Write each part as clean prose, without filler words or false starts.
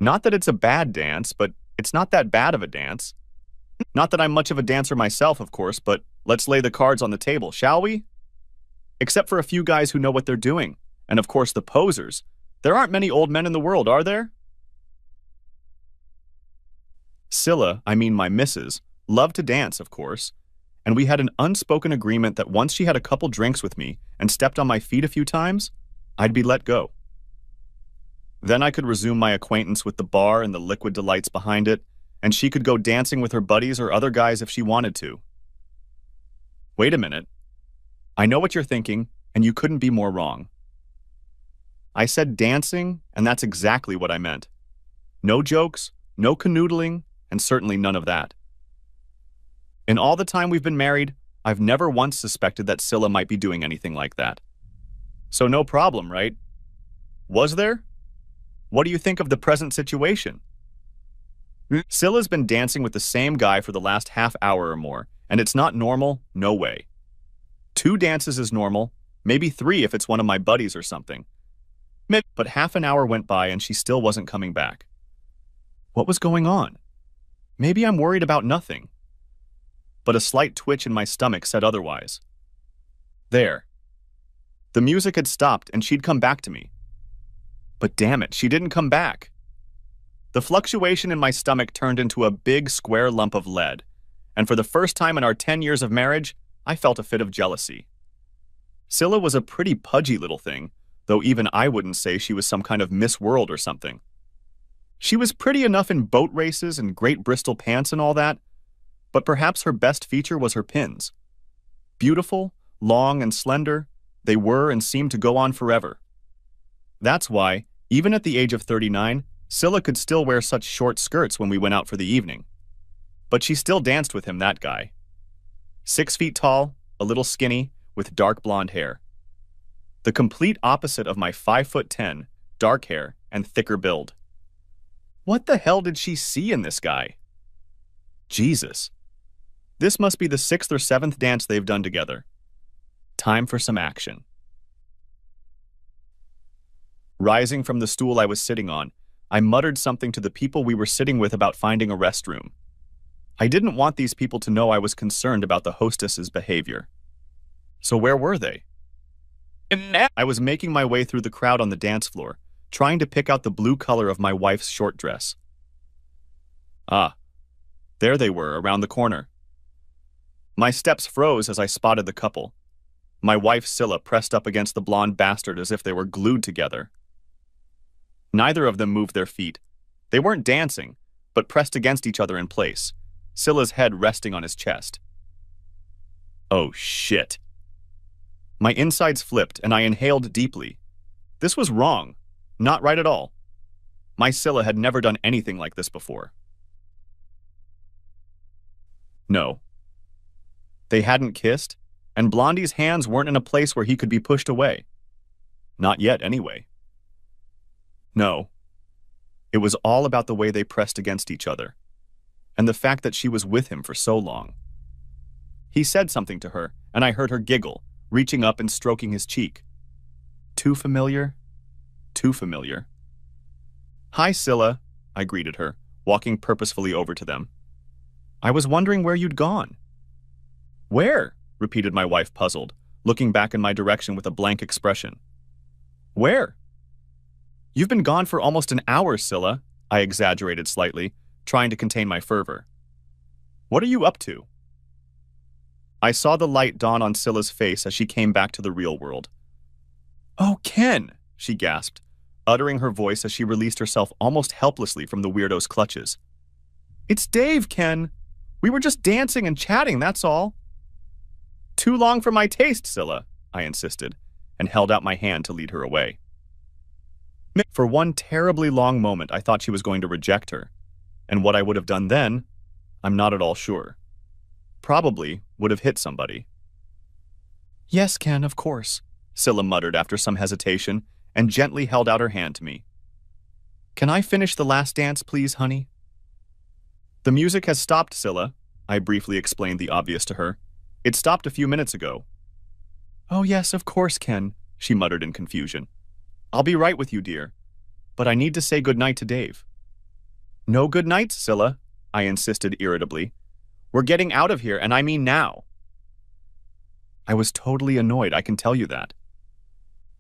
Not that it's a bad dance, but it's not that bad of a dance. Not that I'm much of a dancer myself, of course, but let's lay the cards on the table, shall we? Except for a few guys who know what they're doing, and of course the posers. There aren't many old men in the world, are there? Scylla, I mean my missus, loved to dance, of course, and we had an unspoken agreement that once she had a couple drinks with me and stepped on my feet a few times, I'd be let go. Then I could resume my acquaintance with the bar and the liquid delights behind it, and she could go dancing with her buddies or other guys if she wanted to. Wait a minute. I know what you're thinking, and you couldn't be more wrong. I said dancing, and that's exactly what I meant. No jokes, no canoodling, and certainly none of that. In all the time we've been married, I've never once suspected that Scylla might be doing anything like that. So no problem, right? Was there? What do you think of the present situation? Scylla's been dancing with the same guy for the last half hour or more, and it's not normal, no way. 2 dances is normal, maybe 3 if it's one of my buddies or something. But half an hour went by and she still wasn't coming back. What was going on? Maybe I'm worried about nothing. But a slight twitch in my stomach said otherwise. There. The music had stopped and she'd come back to me. But damn it, she didn't come back. The fluctuation in my stomach turned into a big square lump of lead, and for the first time in our 10 years of marriage, I felt a fit of jealousy. Scylla was a pretty pudgy little thing, though even I wouldn't say she was some kind of Miss World or something. She was pretty enough in boat races and great Bristol pants and all that, but perhaps her best feature was her pins. Beautiful, long, and slender, they were and seemed to go on forever. That's why, even at the age of 39, Scylla could still wear such short skirts when we went out for the evening. But she still danced with him, that guy. 6 feet tall, a little skinny, with dark blonde hair. The complete opposite of my 5'10", dark hair, and thicker build. What the hell did she see in this guy? Jesus. This must be the 6th or 7th dance they've done together. Time for some action. Rising from the stool I was sitting on, I muttered something to the people we were sitting with about finding a restroom. I didn't want these people to know I was concerned about the hostess's behavior. So where were they? I was making my way through the crowd on the dance floor, trying to pick out the blue color of my wife's short dress. Ah, there they were, around the corner. My steps froze as I spotted the couple. My wife Scylla pressed up against the blonde bastard as if they were glued together. Neither of them moved their feet. They weren't dancing, but pressed against each other in place, Scylla's head resting on his chest. Oh shit. My insides flipped and I inhaled deeply. This was wrong. Not right at all. My Scylla had never done anything like this before. No. They hadn't kissed, and Blondie's hands weren't in a place where he could be pushed away. Not yet, anyway. No. It was all about the way they pressed against each other, and the fact that she was with him for so long. He said something to her, and I heard her giggle, reaching up and stroking his cheek. Too familiar? Too familiar. Hi, Scylla, I greeted her, walking purposefully over to them. I was wondering where you'd gone. Where? Repeated my wife, puzzled, looking back in my direction with a blank expression. Where? You've been gone for almost an hour, Scylla, I exaggerated slightly, trying to contain my fervor. What are you up to? I saw the light dawn on Scylla's face as she came back to the real world. Oh, Ken, she gasped, uttering her voice as she released herself almost helplessly from the weirdo's clutches. It's Dave, Ken. We were just dancing and chatting, that's all. Too long for my taste, Scylla, I insisted, and held out my hand to lead her away. For one terribly long moment, I thought she was going to reject her, and what I would have done then, I'm not at all sure. Probably would have hit somebody. Yes, Ken, of course, Scylla muttered after some hesitation and gently held out her hand to me. Can I finish the last dance, please, honey? The music has stopped, Scylla, I briefly explained the obvious to her. It stopped a few minutes ago. Oh, yes, of course, Ken, she muttered in confusion. I'll be right with you, dear, but I need to say goodnight to Dave. No good night, Scylla, I insisted irritably. We're getting out of here, and I mean now. I was totally annoyed, I can tell you that.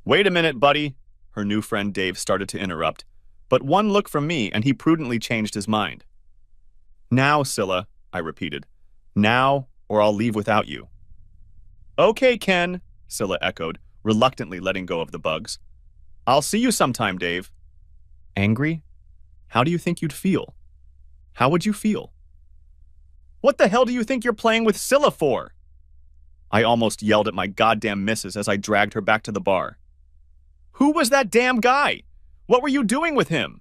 Wait a minute, buddy, her new friend Dave started to interrupt, but one look from me and he prudently changed his mind. Now, Scylla, I repeated. Now, or I'll leave without you. Okay, Ken, Scylla echoed, reluctantly letting go of the bugs. I'll see you sometime, Dave. Angry? How do you think you'd feel? How would you feel? What the hell do you think you're playing with Scylla for? I almost yelled at my goddamn missus as I dragged her back to the bar. Who was that damn guy? What were you doing with him?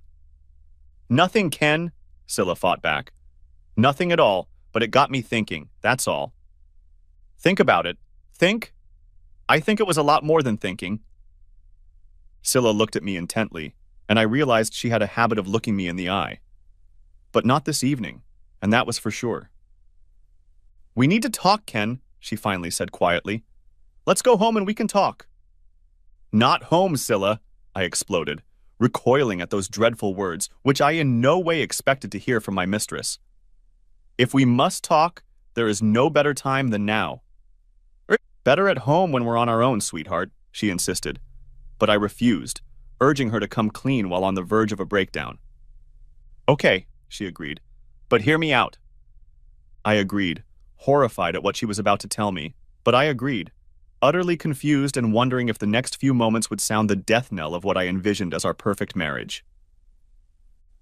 Nothing, Ken, Scylla fought back. Nothing at all, but it got me thinking, that's all. Think about it. Think? I think it was a lot more than thinking. Scylla looked at me intently, and I realized she had a habit of looking me in the eye. But not this evening, and that was for sure. We need to talk, Ken, she finally said quietly. Let's go home and we can talk. Not home, Scylla, I exploded, recoiling at those dreadful words, which I in no way expected to hear from my mistress. If we must talk, there is no better time than now. Better at home when we're on our own, sweetheart, she insisted. But I refused, urging her to come clean while on the verge of a breakdown. Okay, she agreed, but hear me out. I agreed, horrified at what she was about to tell me, but I agreed, utterly confused and wondering if the next few moments would sound the death knell of what I envisioned as our perfect marriage.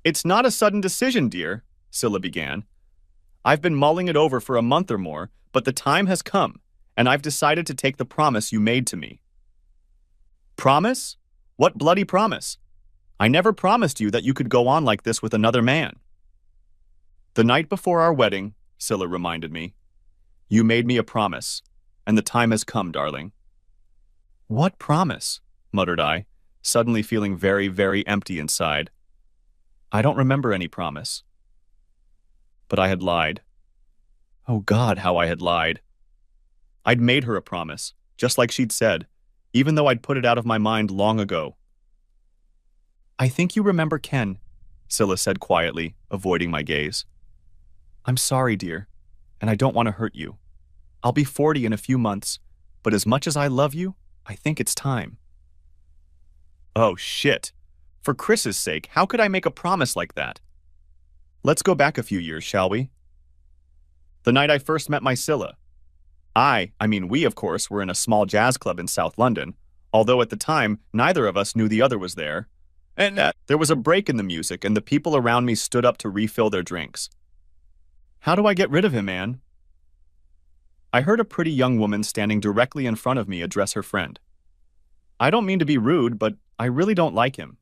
It's not a sudden decision, dear, Scylla began. I've been mulling it over for a month or more, but the time has come, and I've decided to take the promise you made to me. Promise? What bloody promise? I never promised you that you could go on like this with another man. The night before our wedding, Scylla reminded me, you made me a promise, and the time has come, darling. What promise? Muttered I, suddenly feeling very, very empty inside. I don't remember any promise. But I had lied. Oh God, how I had lied. I'd made her a promise, just like she'd said, even though I'd put it out of my mind long ago. I think you remember Ken, Scylla said quietly, avoiding my gaze. I'm sorry, dear, and I don't want to hurt you. I'll be 40 in a few months, but as much as I love you, I think it's time. Oh, shit. For Chris's sake, how could I make a promise like that? Let's go back a few years, shall we? The night I first met my Scylla. We, of course, were in a small jazz club in South London, although at the time, neither of us knew the other was there. And there was a break in the music, and the people around me stood up to refill their drinks. How do I get rid of him, Anne? I heard a pretty young woman standing directly in front of me address her friend. I don't mean to be rude, but I really don't like him.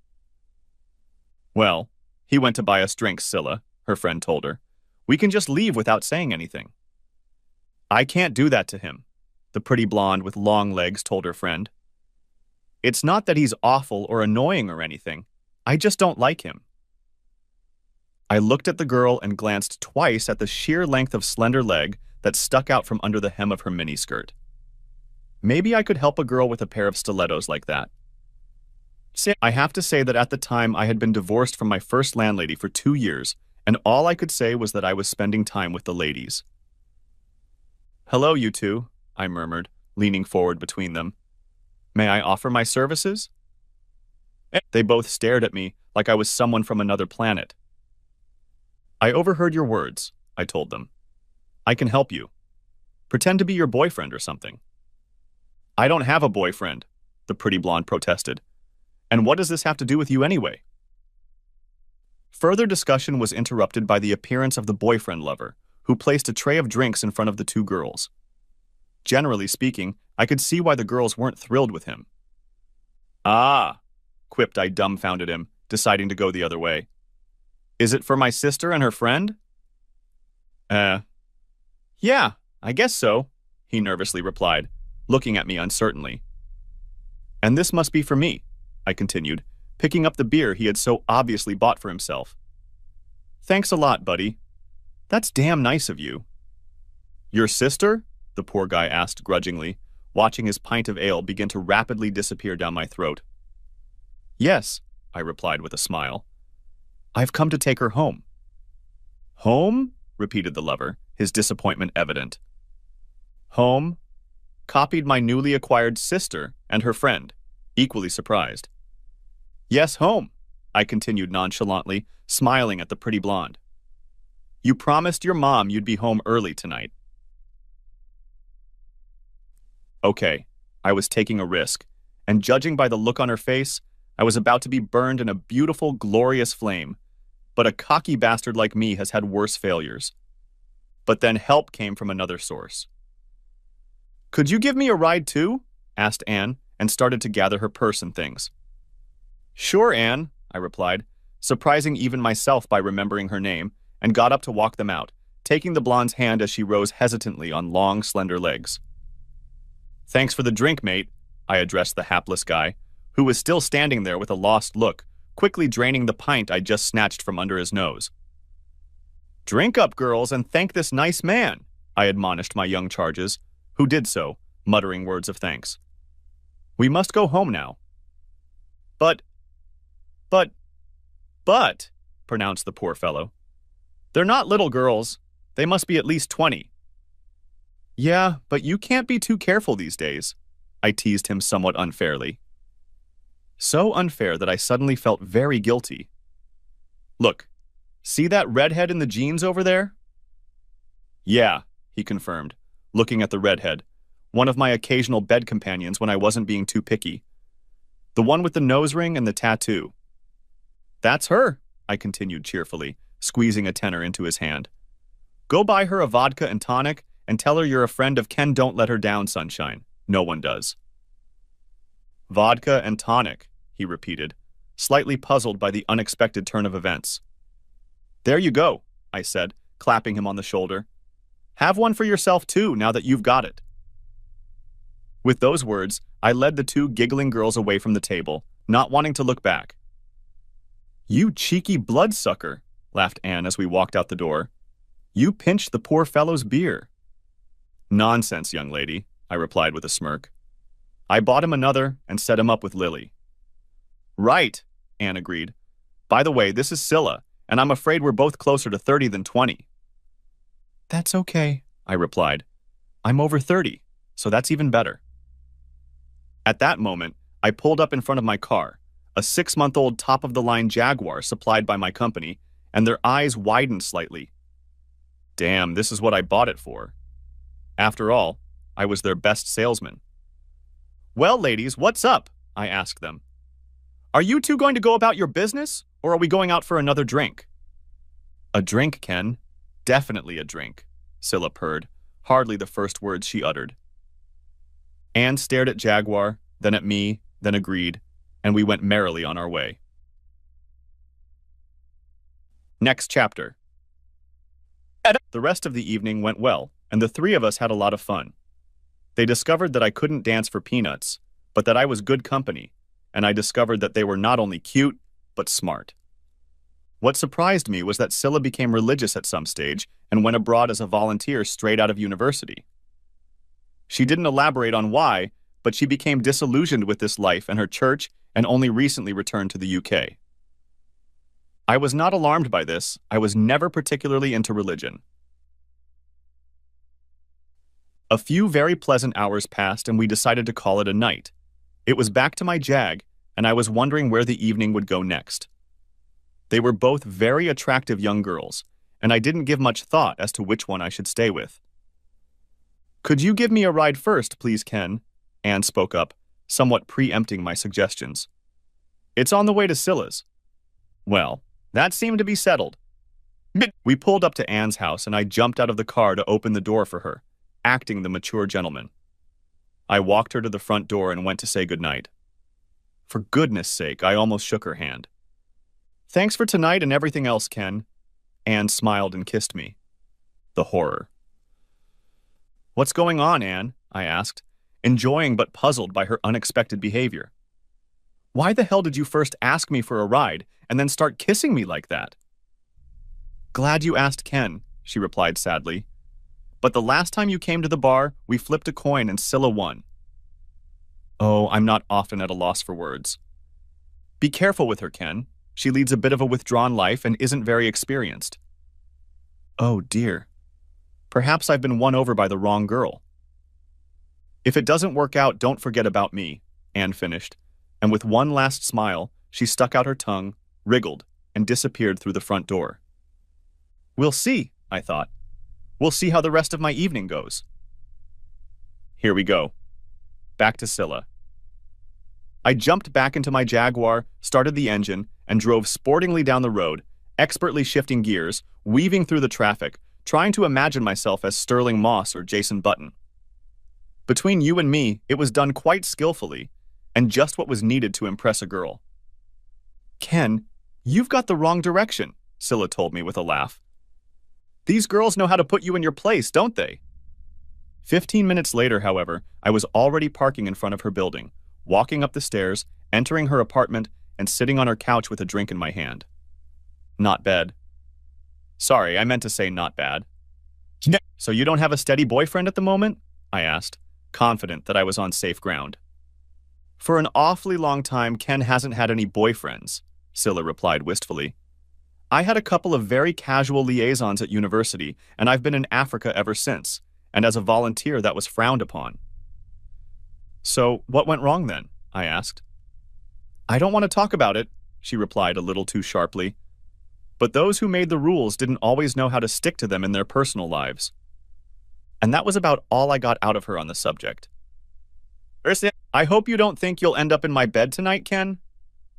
Well, he went to buy us drinks, Scylla, her friend told her. We can just leave without saying anything. I can't do that to him, the pretty blonde with long legs told her friend. It's not that he's awful or annoying or anything. I just don't like him. I looked at the girl and glanced twice at the sheer length of slender leg that stuck out from under the hem of her miniskirt. Maybe I could help a girl with a pair of stilettos like that. I have to say that at the time I had been divorced from my first landlady for 2 years, and all I could say was that I was spending time with the ladies. Hello, you two, I murmured, leaning forward between them. May I offer my services? They both stared at me like I was someone from another planet. I overheard your words, I told them. I can help you. Pretend to be your boyfriend or something. I don't have a boyfriend, the pretty blonde protested. And what does this have to do with you anyway? Further discussion was interrupted by the appearance of the boyfriend lover, who placed a tray of drinks in front of the two girls. Generally speaking, I could see why the girls weren't thrilled with him. Ah, quipped I, dumbfounded him, deciding to go the other way. Is it for my sister and her friend? Yeah, I guess so, he nervously replied, looking at me uncertainly. And this must be for me, I continued, picking up the beer he had so obviously bought for himself. Thanks a lot, buddy. That's damn nice of you. Your sister? The poor guy asked grudgingly, watching his pint of ale begin to rapidly disappear down my throat. Yes, I replied with a smile. I've come to take her home, Home? Repeated the lover, his disappointment evident. Home? Copied my newly acquired sister and her friend, equally surprised. Yes, home, I continued nonchalantly, smiling at the pretty blonde. You promised your mom you'd be home early tonight. Okay, I was taking a risk, and judging by the look on her face, I was about to be burned in a beautiful, glorious flame. But a cocky bastard like me has had worse failures. But then help came from another source. Could you give me a ride too? Asked Anne, and started to gather her purse and things. Sure, Anne, I replied, surprising even myself by remembering her name, and got up to walk them out, taking the blonde's hand as she rose hesitantly on long, slender legs. Thanks for the drink, mate, I addressed the hapless guy, who was still standing there with a lost look, quickly draining the pint I just snatched from under his nose. Drink up, girls, and thank this nice man, I admonished my young charges, who did so, muttering words of thanks. We must go home now. But, pronounced the poor fellow. They're not little girls. They must be at least 20. Yeah, but you can't be too careful these days, I teased him somewhat unfairly. So unfair that I suddenly felt very guilty. Look, see that redhead in the jeans over there? Yeah, he confirmed, looking at the redhead, one of my occasional bed companions when I wasn't being too picky. The one with the nose ring and the tattoo. That's her, I continued cheerfully, squeezing a tenner into his hand. Go buy her a vodka and tonic and tell her you're a friend of Ken. Don't let her down, sunshine. No one does. Vodka and tonic, he repeated, slightly puzzled by the unexpected turn of events. There you go, I said, clapping him on the shoulder. Have one for yourself too, now that you've got it. With those words, I led the two giggling girls away from the table, not wanting to look back. You cheeky bloodsucker, laughed Anne as we walked out the door. You pinched the poor fellow's beer. Nonsense, young lady, I replied with a smirk. I bought him another and set him up with Lily. Right, Anne agreed. By the way, this is Scylla, and I'm afraid we're both closer to 30 than 20. That's okay, I replied. I'm over 30, so that's even better. At that moment, I pulled up in front of my car, a 6-month-old top-of-the-line Jaguar supplied by my company, and their eyes widened slightly. Damn, this is what I bought it for. After all, I was their best salesman. Well, ladies, what's up? I asked them. Are you two going to go about your business, or are we going out for another drink? A drink, Ken. Definitely a drink, Scylla purred, hardly the first words she uttered. Anne stared at Jaguar, then at me, then agreed, and we went merrily on our way. Next chapter. The rest of the evening went well, and the three of us had a lot of fun. They discovered that I couldn't dance for peanuts, but that I was good company, and I discovered that they were not only cute, but smart. What surprised me was that Scylla became religious at some stage and went abroad as a volunteer straight out of university. She didn't elaborate on why, but she became disillusioned with this life and her church and only recently returned to the UK. I was not alarmed by this. I was never particularly into religion. A few very pleasant hours passed and we decided to call it a night. It was back to my Jag, and I was wondering where the evening would go next. They were both very attractive young girls, and I didn't give much thought as to which one I should stay with. Could you give me a ride first, please, Ken? Anne spoke up, somewhat preempting my suggestions. It's on the way to Scylla's. Well, that seemed to be settled. We pulled up to Anne's house, and I jumped out of the car to open the door for her, acting the mature gentleman. I walked her to the front door and went to say goodnight. For goodness sake, I almost shook her hand. Thanks for tonight and everything else, Ken. Anne smiled and kissed me. The horror. What's going on, Anne? I asked, enjoying but puzzled by her unexpected behavior. Why the hell did you first ask me for a ride and then start kissing me like that? Glad you asked Ken, she replied sadly. But the last time you came to the bar, we flipped a coin and Scylla won. Oh, I'm not often at a loss for words. Be careful with her, Ken. She leads a bit of a withdrawn life and isn't very experienced. Oh dear. Perhaps I've been won over by the wrong girl. If it doesn't work out, don't forget about me, Anne finished, and with one last smile, she stuck out her tongue, wriggled, and disappeared through the front door. We'll see, I thought. We'll see how the rest of my evening goes. Here we go. Back to Scylla. I jumped back into my Jaguar, started the engine, and drove sportingly down the road, expertly shifting gears, weaving through the traffic, trying to imagine myself as Sterling Moss or Jason Button. Between you and me, it was done quite skillfully, and just what was needed to impress a girl. Ken, you've got the wrong direction, Scylla told me with a laugh. These girls know how to put you in your place, don't they? 15 minutes later, however, I was already parking in front of her building, walking up the stairs, entering her apartment, and sitting on her couch with a drink in my hand. Not bad. Sorry, I meant to say not bad. So you don't have a steady boyfriend at the moment? I asked, confident that I was on safe ground. For an awfully long time, Ken hasn't had any boyfriends, Scylla replied wistfully. I had a couple of very casual liaisons at university, and I've been in Africa ever since, and as a volunteer that was frowned upon. So, what went wrong then? I asked. I don't want to talk about it, she replied a little too sharply. But those who made the rules didn't always know how to stick to them in their personal lives. And that was about all I got out of her on the subject. I hope you don't think you'll end up in my bed tonight, Ken,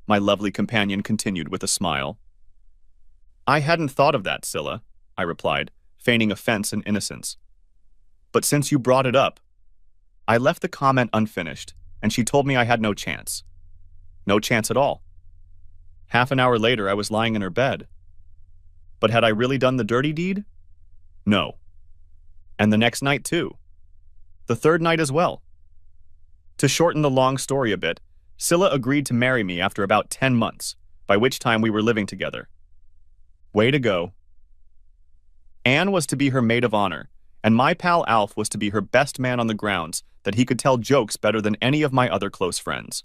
my lovely companion continued with a smile. I hadn't thought of that, Scylla, I replied, feigning offense and innocence. But since you brought it up, I left the comment unfinished, and she told me I had no chance. No chance at all. Half an hour later, I was lying in her bed. But had I really done the dirty deed? No. And the next night, too. The third night as well. To shorten the long story a bit, Scylla agreed to marry me after about 10 months, by which time we were living together. Way to go. Anne was to be her maid of honor, and my pal Alf was to be her best man on the grounds that he could tell jokes better than any of my other close friends.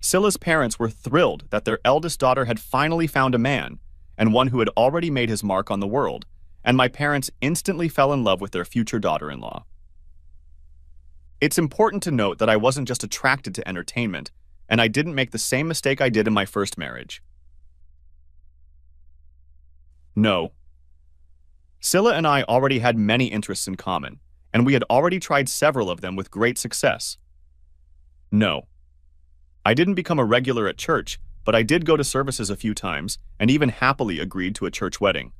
Scylla's parents were thrilled that their eldest daughter had finally found a man, and one who had already made his mark on the world, and my parents instantly fell in love with their future daughter-in-law. It's important to note that I wasn't just attracted to entertainment, and I didn't make the same mistake I did in my first marriage. No. Scylla and I already had many interests in common, and we had already tried several of them with great success. No. I didn't become a regular at church, but I did go to services a few times, and even happily agreed to a church wedding.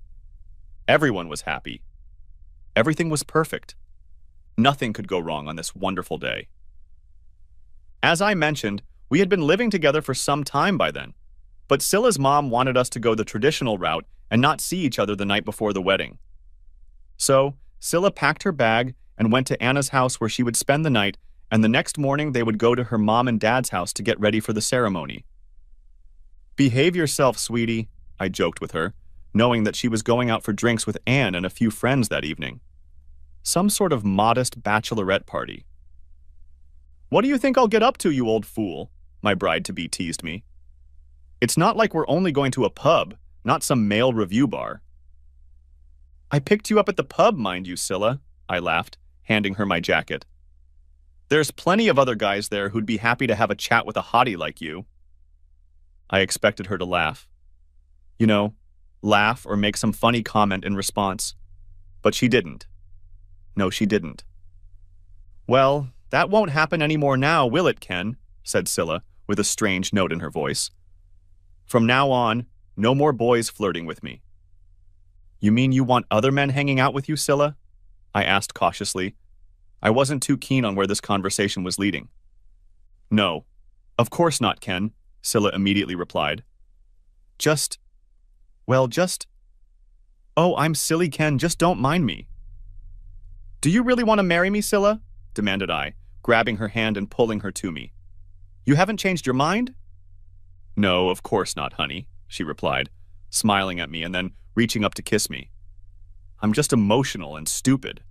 Everyone was happy. Everything was perfect. Nothing could go wrong on this wonderful day. As I mentioned, we had been living together for some time by then, but Scylla's mom wanted us to go the traditional route and not see each other the night before the wedding. So, Scylla packed her bag and went to Anna's house where she would spend the night, and the next morning they would go to her mom and dad's house to get ready for the ceremony. Behave yourself, sweetie, I joked with her, knowing that she was going out for drinks with Anne and a few friends that evening. Some sort of modest bachelorette party. What do you think I'll get up to, you old fool? My bride-to-be teased me. It's not like we're only going to a pub, not some male review bar. I picked you up at the pub, mind you, Scylla, I laughed, handing her my jacket. There's plenty of other guys there who'd be happy to have a chat with a hottie like you. I expected her to laugh. You know, laugh or make some funny comment in response. But she didn't. No, she didn't. Well, that won't happen anymore now, will it, Ken? Said Scylla, with a strange note in her voice. From now on, no more boys flirting with me. You mean you want other men hanging out with you, Scylla? I asked cautiously. I wasn't too keen on where this conversation was leading. No, of course not, Ken, Scylla immediately replied. Just... Oh, I'm silly, Ken, just don't mind me. Do you really want to marry me, Scylla? Demanded I, grabbing her hand and pulling her to me. You haven't changed your mind? No, of course not, honey, she replied, smiling at me and then reaching up to kiss me. I'm just emotional and stupid.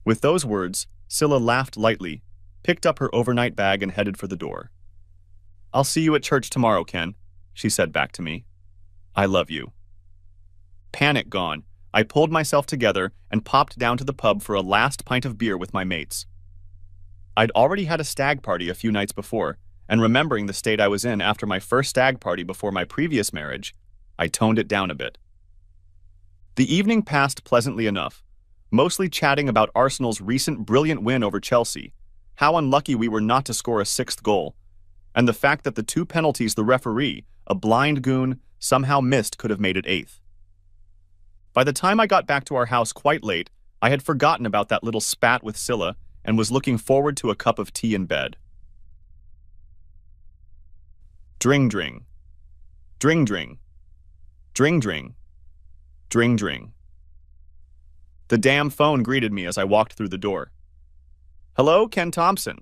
With those words, Scylla laughed lightly, picked up her overnight bag and headed for the door. I'll see you at church tomorrow, Ken, she said back to me. I love you. Panic gone, I pulled myself together and popped down to the pub for a last pint of beer with my mates. I'd already had a stag party a few nights before, and remembering the state I was in after my first stag party before my previous marriage, I toned it down a bit. The evening passed pleasantly enough, mostly chatting about Arsenal's recent brilliant win over Chelsea, how unlucky we were not to score a sixth goal, and the fact that the 2 penalties the referee, a blind goon, somehow missed could have made it eighth. By the time I got back to our house quite late, I had forgotten about that little spat with Scylla and was looking forward to a cup of tea in bed. Dring dring. Dring dring. Dring dring. Dring dring. The damn phone greeted me as I walked through the door. "Hello, Ken Thompson."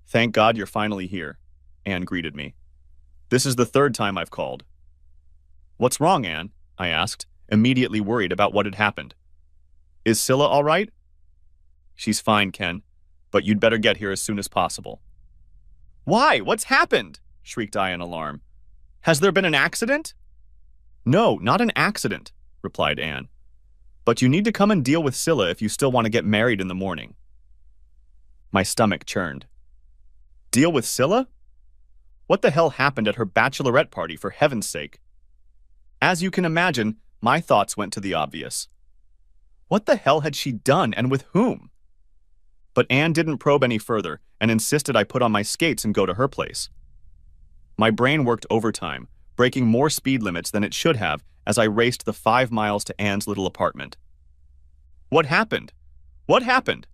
"Thank God you're finally here," Anne greeted me. "This is the 3rd time I've called." "What's wrong, Anne?" I asked, immediately worried about what had happened. "Is Scylla all right?" "She's fine, Ken, but you'd better get here as soon as possible." "Why? What's happened?" shrieked I in alarm. "Has there been an accident?" "No, not an accident," replied Anne. "But you need to come and deal with Scylla if you still want to get married in the morning." My stomach churned. Deal with Scylla? What the hell happened at her bachelorette party, for heaven's sake? As you can imagine, my thoughts went to the obvious. What the hell had she done, and with whom? But Anne didn't probe any further and insisted I put on my skates and go to her place. My brain worked overtime, breaking more speed limits than it should have as I raced the 5 miles to Anne's little apartment. What happened? What happened?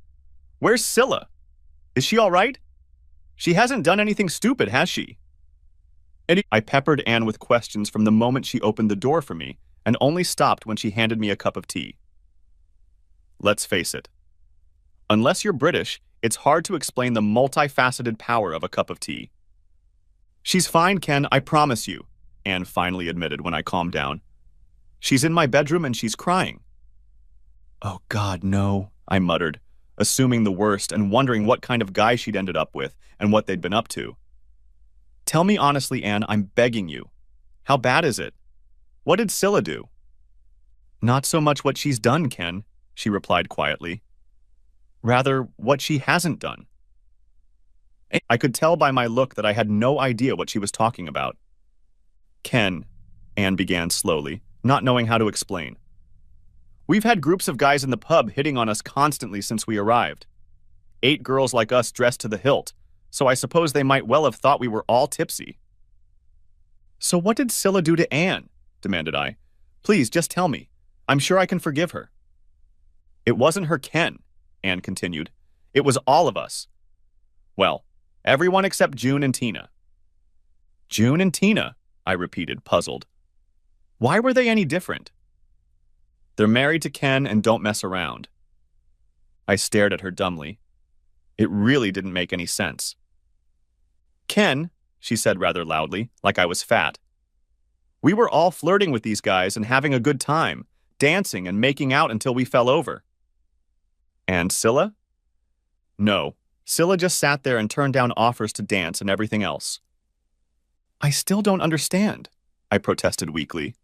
Where's Scylla? Is she all right? She hasn't done anything stupid, has she? I peppered Anne with questions from the moment she opened the door for me and only stopped when she handed me a cup of tea. Let's face it. Unless you're British, it's hard to explain the multifaceted power of a cup of tea. "She's fine, Ken, I promise you," Anne finally admitted when I calmed down. "She's in my bedroom and she's crying." "Oh God, no," I muttered, assuming the worst and wondering what kind of guy she'd ended up with and what they'd been up to. "Tell me honestly, Anne, I'm begging you. How bad is it? What did Scylla do?" "Not so much what she's done, Ken," she replied quietly. "Rather, what she hasn't done." I could tell by my look that I had no idea what she was talking about. "Ken," Anne began slowly, not knowing how to explain. "We've had groups of guys in the pub hitting on us constantly since we arrived. 8 girls like us dressed to the hilt, so I suppose they might well have thought we were all tipsy." "So what did Scylla do to Anne?" demanded I. "Please, just tell me. I'm sure I can forgive her." "It wasn't her, Ken," Anne continued. "It was all of us. Well, everyone except June and Tina." "June and Tina?" I repeated, puzzled. "Why were they any different?" "They're married to Ken and don't mess around." I stared at her dumbly. It really didn't make any sense. "Ken," she said rather loudly, like I was fat. "We were all flirting with these guys and having a good time, dancing and making out until we fell over." "And Scylla?" "No, Scylla just sat there and turned down offers to dance and everything else." "I still don't understand," I protested weakly.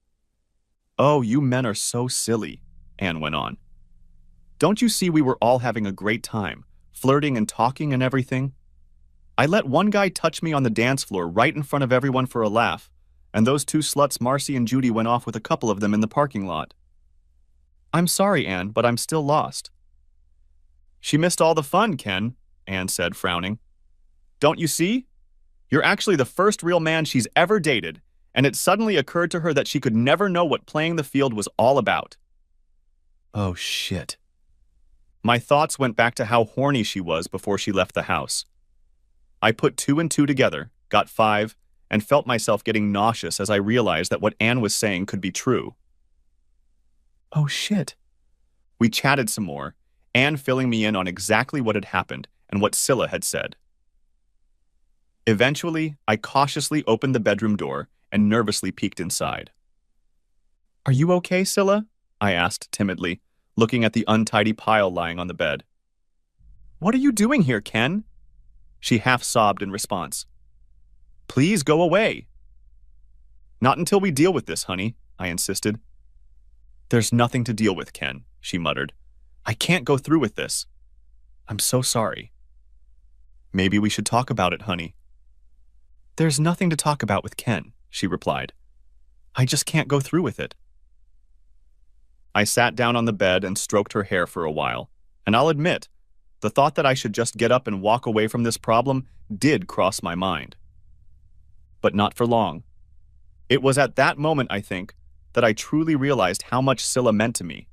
"Oh, you men are so silly," Anne went on. "Don't you see we were all having a great time, flirting and talking and everything? I let one guy touch me on the dance floor right in front of everyone for a laugh, and those 2 sluts Marcy and Judy went off with a couple of them in the parking lot." "I'm sorry, Anne, but I'm still lost." "She missed all the fun, Ken," Anne said, frowning. "Don't you see? You're actually the first real man she's ever dated, and it suddenly occurred to her that she could never know what playing the field was all about." Oh, shit. My thoughts went back to how horny she was before she left the house. I put 2 and 2 together, got 5, and felt myself getting nauseous as I realized that what Anne was saying could be true. Oh, shit. We chatted some more, Anne filling me in on exactly what had happened and what Scylla had said. Eventually, I cautiously opened the bedroom door and nervously peeked inside. "Are you okay, Scylla?" I asked timidly, looking at the untidy pile lying on the bed. "What are you doing here, Ken?" She half sobbed in response. "Please go away." "Not until we deal with this, honey," I insisted. There's nothing to deal with, Ken, she muttered. I can't go through with this. I'm so sorry. Maybe we should talk about it, honey. There's nothing to talk about with Ken, she replied. I just can't go through with it. I sat down on the bed and stroked her hair for a while, and I'll admit, the thought that I should just get up and walk away from this problem did cross my mind. But not for long. It was at that moment, I think, that I truly realized how much Scylla meant to me,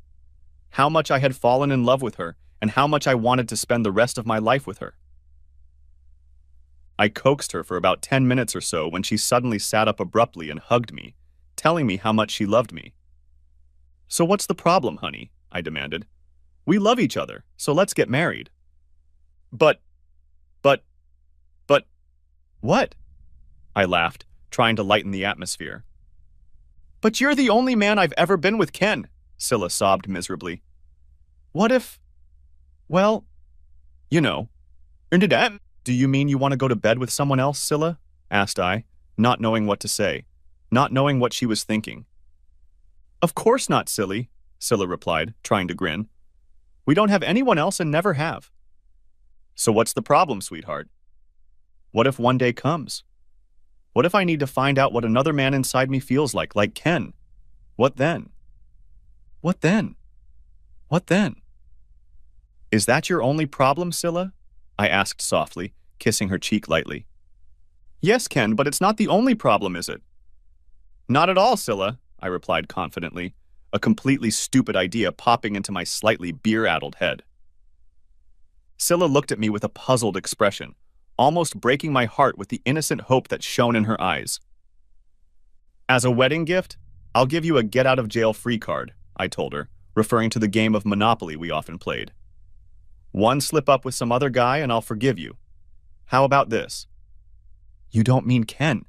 how much I had fallen in love with her, and how much I wanted to spend the rest of my life with her. I coaxed her for about 10 minutes or so when she suddenly sat up abruptly and hugged me, telling me how much she loved me. So what's the problem, honey? I demanded. We love each other, so let's get married. But, what? I laughed, trying to lighten the atmosphere. But you're the only man I've ever been with, Ken, Scylla sobbed miserably. What if, well, you know, do you mean you want to go to bed with someone else, Scylla? Asked I, not knowing what to say, not knowing what she was thinking. Of course not, silly, Scylla replied, trying to grin. We don't have anyone else and never have. So what's the problem, sweetheart? What if one day comes? What if I need to find out what another man inside me feels like Ken? What then? What then? What then? Is that your only problem, Scylla? I asked softly, kissing her cheek lightly. Yes, Ken, but it's not the only problem, is it? Not at all, Scylla, I replied confidently, a completely stupid idea popping into my slightly beer-addled head. Scylla looked at me with a puzzled expression, almost breaking my heart with the innocent hope that shone in her eyes. As a wedding gift, I'll give you a get-out-of-jail-free card, I told her, referring to the game of Monopoly we often played. One slip up with some other guy and I'll forgive you. How about this? You don't mean Ken,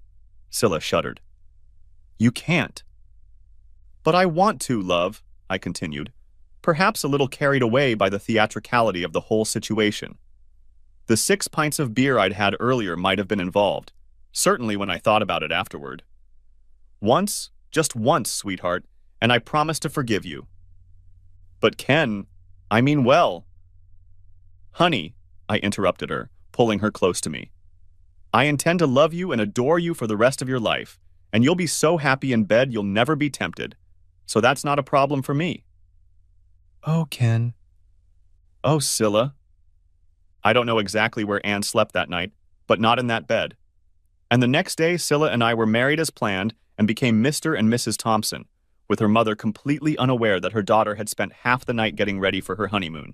Scylla shuddered. You can't. But I want to, love, I continued, perhaps a little carried away by the theatricality of the whole situation. The 6 pints of beer I'd had earlier might have been involved, certainly when I thought about it afterward. Once, just once, sweetheart, and I promise to forgive you. But Ken, I mean well. Honey, I interrupted her, pulling her close to me. I intend to love you and adore you for the rest of your life, and you'll be so happy in bed you'll never be tempted. So that's not a problem for me. Oh, Ken. Oh, Scylla. I don't know exactly where Anne slept that night, but not in that bed. And the next day, Scylla and I were married as planned and became Mr. and Mrs. Thompson, with her mother completely unaware that her daughter had spent half the night getting ready for her honeymoon.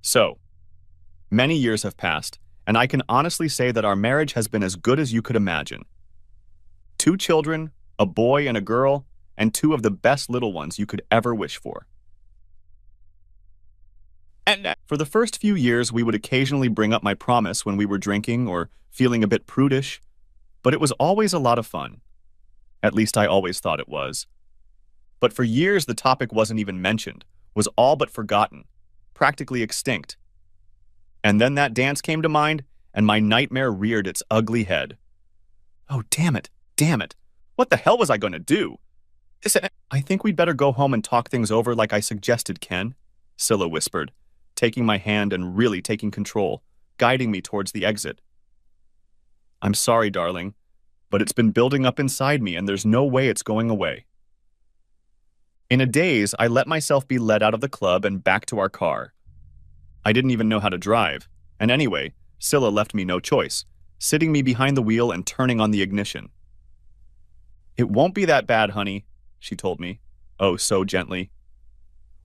So, many years have passed, and I can honestly say that our marriage has been as good as you could imagine. 2 children, a boy and a girl, and 2 of the best little ones you could ever wish for. And for the first few years, we would occasionally bring up my promise when we were drinking or feeling a bit prudish, but it was always a lot of fun. At least I always thought it was. But for years, the topic wasn't even mentioned, was all but forgotten, practically extinct. And then that dance came to mind, and my nightmare reared its ugly head. Oh, damn it, damn it. What the hell was I going to do? I think we'd better go home and talk things over like I suggested, Ken, Scylla whispered, taking my hand and really taking control, guiding me towards the exit. I'm sorry, darling, but it's been building up inside me and there's no way it's going away. In a daze, I let myself be led out of the club and back to our car. I didn't even know how to drive, and anyway, Scylla left me no choice, sitting me behind the wheel and turning on the ignition. It won't be that bad, honey, she told me, oh so gently.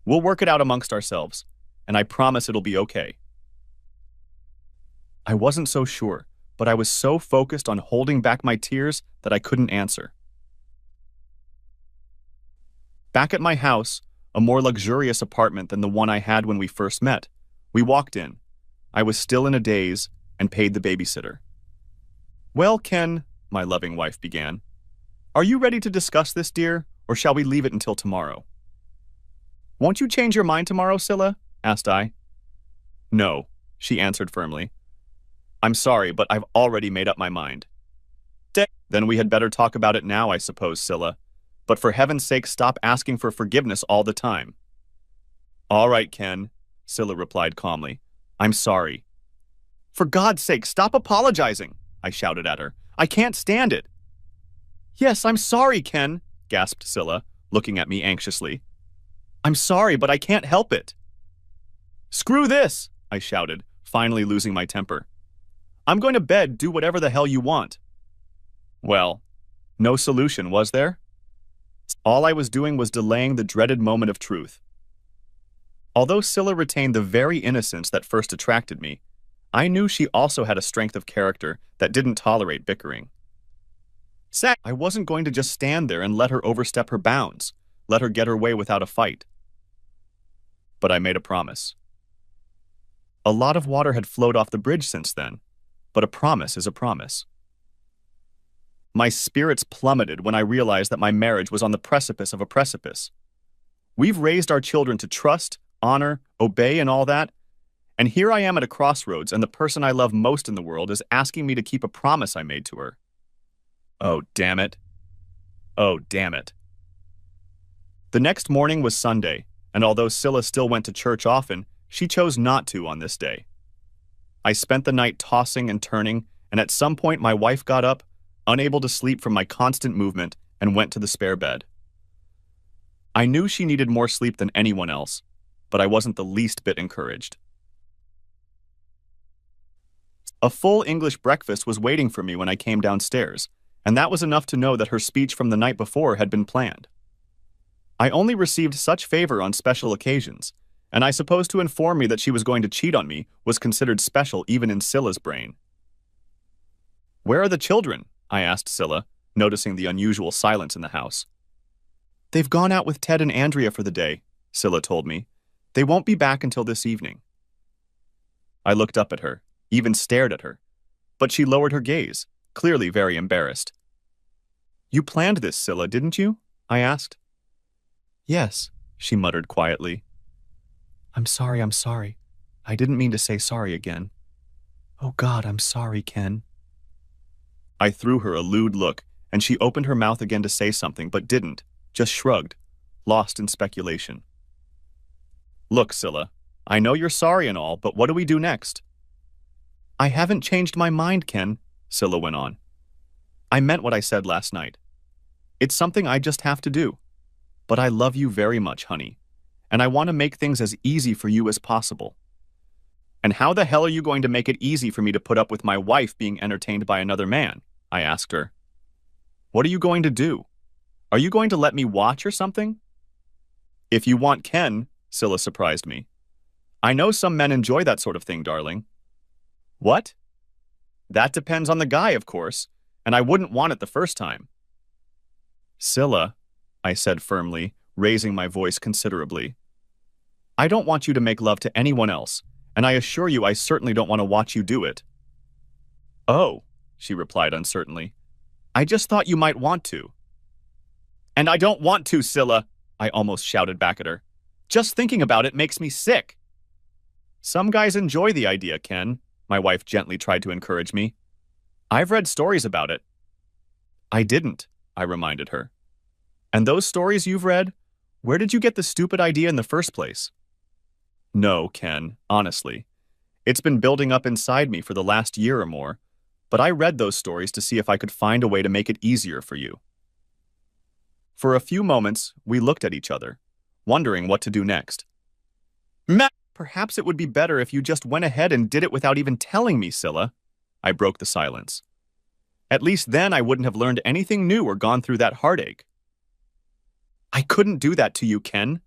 We'll work it out amongst ourselves, and I promise it'll be okay. I wasn't so sure, but I was so focused on holding back my tears that I couldn't answer. Back at my house, a more luxurious apartment than the one I had when we first met, we walked in. I was still in a daze and paid the babysitter. Well, Ken, my loving wife began, are you ready to discuss this, dear, or shall we leave it until tomorrow? Won't you change your mind tomorrow, Scylla? Asked I. No, she answered firmly. I'm sorry, but I've already made up my mind. Then we had better talk about it now, I suppose, Scylla. But for heaven's sake, stop asking for forgiveness all the time. All right, Ken, Scylla replied calmly. I'm sorry. For God's sake, stop apologizing, I shouted at her. I can't stand it. Yes, I'm sorry, Ken, gasped Scylla, looking at me anxiously. I'm sorry, but I can't help it. Screw this, I shouted, finally losing my temper. I'm going to bed, do whatever the hell you want. Well, no solution, was there? All I was doing was delaying the dreaded moment of truth. Although Scylla retained the very innocence that first attracted me, I knew she also had a strength of character that didn't tolerate bickering. I wasn't going to just stand there and let her overstep her bounds, let her get her way without a fight. But I made a promise. A lot of water had flowed off the bridge since then, but a promise is a promise. My spirits plummeted when I realized that my marriage was on the precipice of a precipice. We've raised our children to trust, honor, obey, and all that, and here I am at a crossroads, and the person I love most in the world is asking me to keep a promise I made to her. Oh, damn it. Oh, damn it. The next morning was Sunday, and although Scylla still went to church often, she chose not to on this day. I spent the night tossing and turning, and at some point my wife got up, unable to sleep from my constant movement, and went to the spare bed. I knew she needed more sleep than anyone else, but I wasn't the least bit encouraged. A full English breakfast was waiting for me when I came downstairs, and that was enough to know that her speech from the night before had been planned. I only received such favor on special occasions, and I suppose to inform me that she was going to cheat on me was considered special even in Scylla's brain. Where are the children? I asked Scylla, noticing the unusual silence in the house. They've gone out with Ted and Andrea for the day, Scylla told me. They won't be back until this evening. I looked up at her, even stared at her, but she lowered her gaze, clearly very embarrassed. You planned this, Scylla, didn't you? I asked. Yes, she muttered quietly. I'm sorry. I didn't mean to say sorry again. Oh God, I'm sorry, Ken. I threw her a lewd look, and she opened her mouth again to say something, but didn't, just shrugged, lost in speculation. Look, Scylla, I know you're sorry and all, but what do we do next? I haven't changed my mind, Ken, Scylla went on. I meant what I said last night. It's something I just have to do. But I love you very much, honey, and I want to make things as easy for you as possible. And how the hell are you going to make it easy for me to put up with my wife being entertained by another man? I asked her. What are you going to do? Are you going to let me watch or something? If you want Ken, Scylla surprised me. I know some men enjoy that sort of thing, darling. What? That depends on the guy, of course, and I wouldn't want it the first time. Scylla, I said firmly, raising my voice considerably. I don't want you to make love to anyone else, and I assure you I certainly don't want to watch you do it. Oh, she replied uncertainly. I just thought you might want to. And I don't want to, Scylla, I almost shouted back at her. Just thinking about it makes me sick. Some guys enjoy the idea, Ken, my wife gently tried to encourage me. I've read stories about it. I didn't, I reminded her. And those stories you've read, where did you get the stupid idea in the first place? No, Ken, honestly. It's been building up inside me for the last year or more, but I read those stories to see if I could find a way to make it easier for you. For a few moments, we looked at each other, wondering what to do next. Perhaps it would be better if you just went ahead and did it without even telling me, Scylla. I broke the silence. At least then I wouldn't have learned anything new or gone through that heartache. I couldn't do that to you, Ken.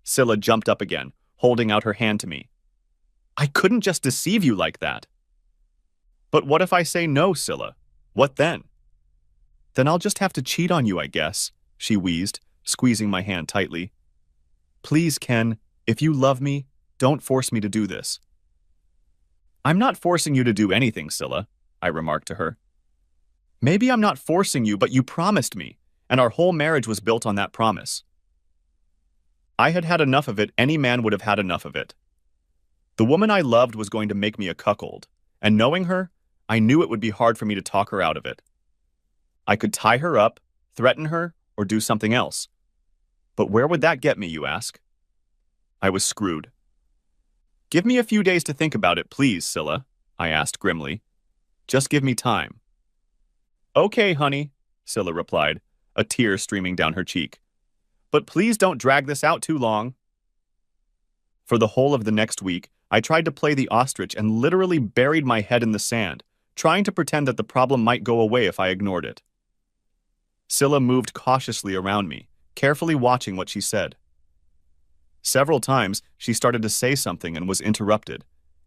Scylla jumped up again, holding out her hand to me. I couldn't just deceive you like that. But what if I say no, Scylla? What then? Then I'll just have to cheat on you, I guess, she wheezed, squeezing my hand tightly. Please, Ken, if you love me, don't force me to do this. I'm not forcing you to do anything, Scylla, I remarked to her. Maybe I'm not forcing you, but you promised me, and our whole marriage was built on that promise. I had had enough of it. Any man would have had enough of it. The woman I loved was going to make me a cuckold, and knowing her, I knew it would be hard for me to talk her out of it. I could tie her up, threaten her, or do something else. But where would that get me, you ask? I was screwed. Give me a few days to think about it, please, Scylla, I asked grimly. Just give me time. Okay, honey, Scylla replied, a tear streaming down her cheek. But please don't drag this out too long. For the whole of the next week, I tried to play the ostrich and literally buried my head in the sand, trying to pretend that the problem might go away if I ignored it. Scylla moved cautiously around me, carefully watching what she said. Several times, she started to say something and was interrupted,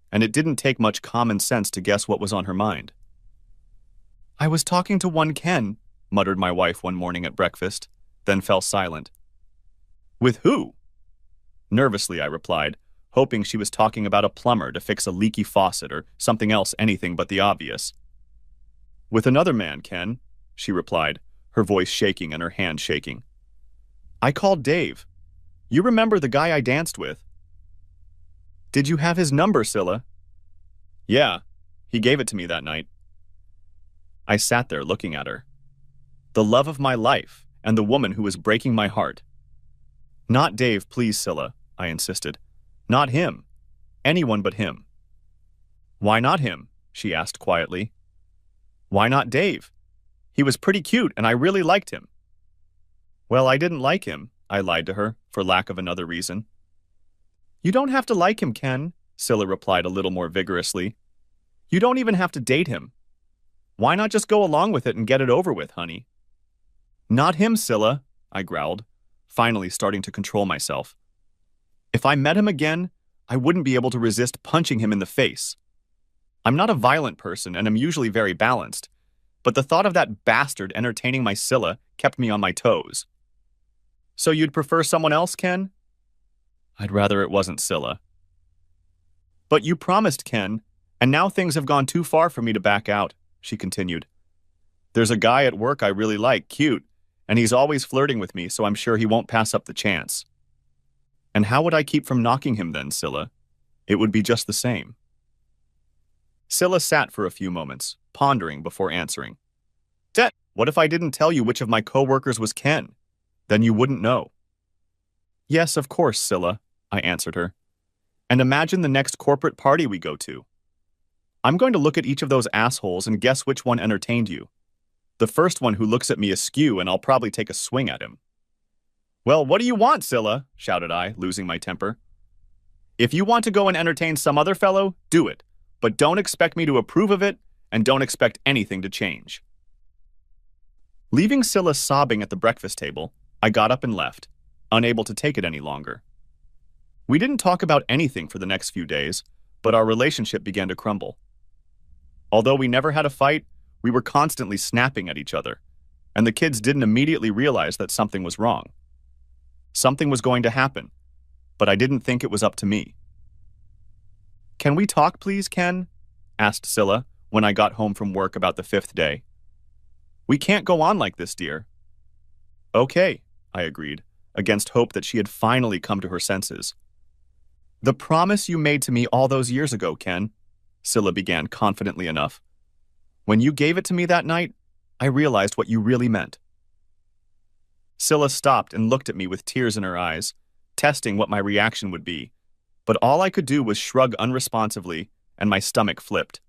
and it didn't take much common sense to guess what was on her mind. I was talking to one Ken, muttered my wife one morning at breakfast, then fell silent. With who? Nervously, I replied, hoping she was talking about a plumber to fix a leaky faucet or something else anything but the obvious. With another man, Ken, she replied, her voice shaking and her hand shaking. I called Dave. You remember the guy I danced with? Did you have his number, Scylla? Yeah, he gave it to me that night. I sat there looking at her. The love of my life and the woman who was breaking my heart. Not Dave, please, Scylla, I insisted. Not him. Anyone but him. Why not him? She asked quietly. Why not Dave? He was pretty cute and I really liked him. Well, I didn't like him, I lied to her, for lack of another reason. You don't have to like him, Ken, Scylla replied a little more vigorously. You don't even have to date him. Why not just go along with it and get it over with, honey? Not him, Scylla, I growled, finally starting to control myself. If I met him again, I wouldn't be able to resist punching him in the face. I'm not a violent person and am usually very balanced, but the thought of that bastard entertaining my Scylla kept me on my toes. So you'd prefer someone else, Ken? I'd rather it wasn't Scylla. But you promised, Ken, and now things have gone too far for me to back out, she continued. There's a guy at work I really like, cute, and he's always flirting with me, so I'm sure he won't pass up the chance. And how would I keep from knocking him then, Scylla? It would be just the same. Scylla sat for a few moments, pondering before answering. What if I didn't tell you which of my co-workers was Ken? Then you wouldn't know. Yes, of course, Scylla, I answered her. And imagine the next corporate party we go to. I'm going to look at each of those assholes and guess which one entertained you. The first one who looks at me askew, and I'll probably take a swing at him. Well, what do you want, Scylla? Shouted I, losing my temper. If you want to go and entertain some other fellow, do it. But don't expect me to approve of it, and don't expect anything to change. Leaving Scylla sobbing at the breakfast table, I got up and left, unable to take it any longer. We didn't talk about anything for the next few days, but our relationship began to crumble. Although we never had a fight, we were constantly snapping at each other, and the kids didn't immediately realize that something was wrong. Something was going to happen, but I didn't think it was up to me. Can we talk, please, Ken? Asked Scylla when I got home from work about the 5th day. We can't go on like this, dear. Okay, I agreed, against hope that she had finally come to her senses. The promise you made to me all those years ago, Ken, Scylla began confidently enough. When you gave it to me that night, I realized what you really meant. Scylla stopped and looked at me with tears in her eyes, testing what my reaction would be, but all I could do was shrug unresponsively, and my stomach flipped.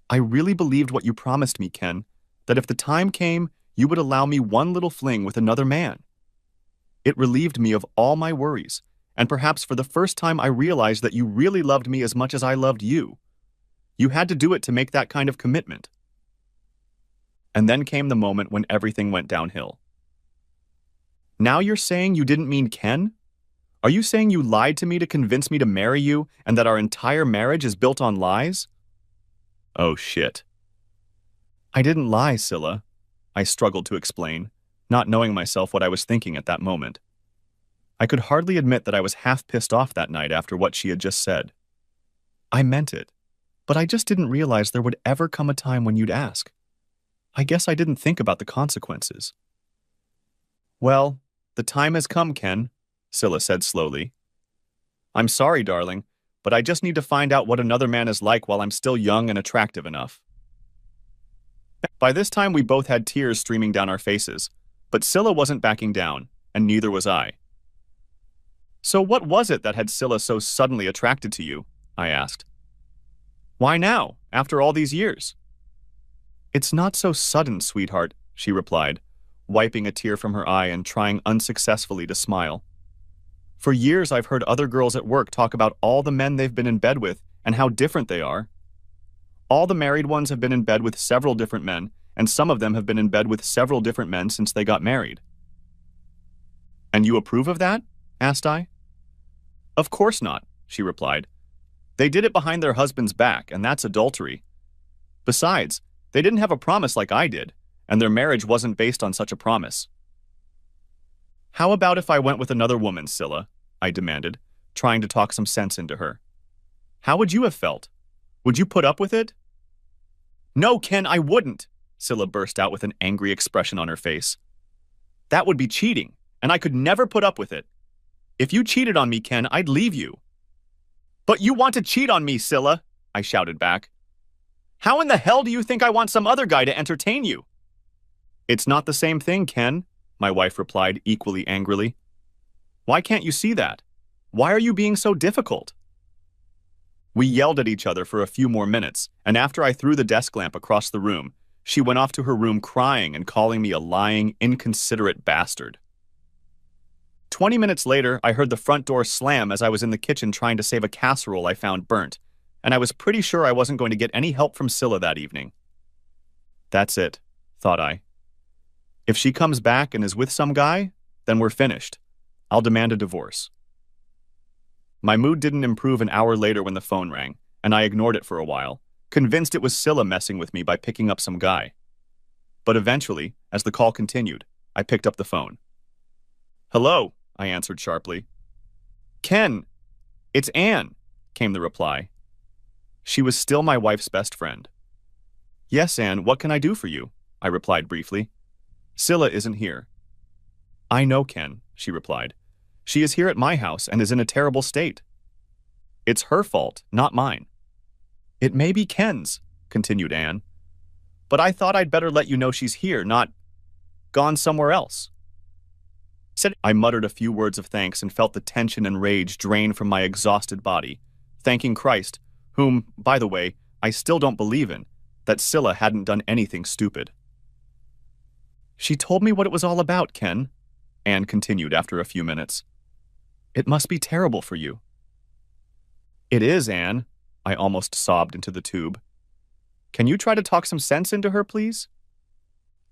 I really believed what you promised me, Ken, that if the time came, you would allow me one little fling with another man. It relieved me of all my worries, and perhaps for the first time I realized that you really loved me as much as I loved you. You had to do it to make that kind of commitment. And then came the moment when everything went downhill. Now you're saying you didn't mean Ken? Are you saying you lied to me to convince me to marry you and that our entire marriage is built on lies? Oh, shit. I didn't lie, Scylla, I struggled to explain, not knowing myself what I was thinking at that moment. I could hardly admit that I was half pissed off that night after what she had just said. I meant it, but I just didn't realize there would ever come a time when you'd ask. I guess I didn't think about the consequences. Well, the time has come, Ken, Scylla said slowly. I'm sorry, darling, but I just need to find out what another man is like while I'm still young and attractive enough. By this time, we both had tears streaming down our faces, But Scylla wasn't backing down, and neither was I. So what was it that had Scylla so suddenly attracted to you? I asked. Why now, after all these years? It's not so sudden, sweetheart, she replied, wiping a tear from her eye and trying unsuccessfully to smile. For years I've heard other girls at work talk about all the men they've been in bed with and how different they are. All the married ones have been in bed with several different men, and some of them have been in bed with several different men since they got married. And you approve of that? Asked I. Of course not, she replied. They did it behind their husband's back, and that's adultery. Besides, they didn't have a promise like I did, and their marriage wasn't based on such a promise. How about if I went with another woman, Scylla? I demanded, trying to talk some sense into her. How would you have felt? Would you put up with it? No, Ken, I wouldn't, Scylla burst out with an angry expression on her face. That would be cheating, and I could never put up with it. If you cheated on me, Ken, I'd leave you. But you want to cheat on me, Scylla, I shouted back. How in the hell do you think I want some other guy to entertain you? It's not the same thing, Ken, my wife replied equally angrily. Why can't you see that? Why are you being so difficult? We yelled at each other for a few more minutes, and after I threw the desk lamp across the room, she went off to her room crying and calling me a lying, inconsiderate bastard. 20 minutes later, I heard the front door slam as I was in the kitchen trying to save a casserole I found burnt, and I was pretty sure I wasn't going to get any help from Scylla that evening. That's it, thought I. If she comes back and is with some guy, then we're finished. I'll demand a divorce. My mood didn't improve an hour later when the phone rang, and I ignored it for a while, convinced it was Scylla messing with me by picking up some guy. But eventually, as the call continued, I picked up the phone. Hello, I answered sharply. Ken, it's Anne, came the reply. She was still my wife's best friend. Yes, Anne, what can I do for you? I replied briefly. Scylla isn't here. I know, Ken, she replied. She is here at my house and is in a terrible state. It's her fault, not mine. It may be Ken's, continued Anne. But I thought I'd better let you know she's here, not gone somewhere else. I muttered a few words of thanks and felt the tension and rage drain from my exhausted body, thanking Christ, whom, by the way, I still don't believe in, that Scylla hadn't done anything stupid. She told me what it was all about, Ken, Anne continued after a few minutes. It must be terrible for you. It is, Anne, I almost sobbed into the tube. Can you try to talk some sense into her, please?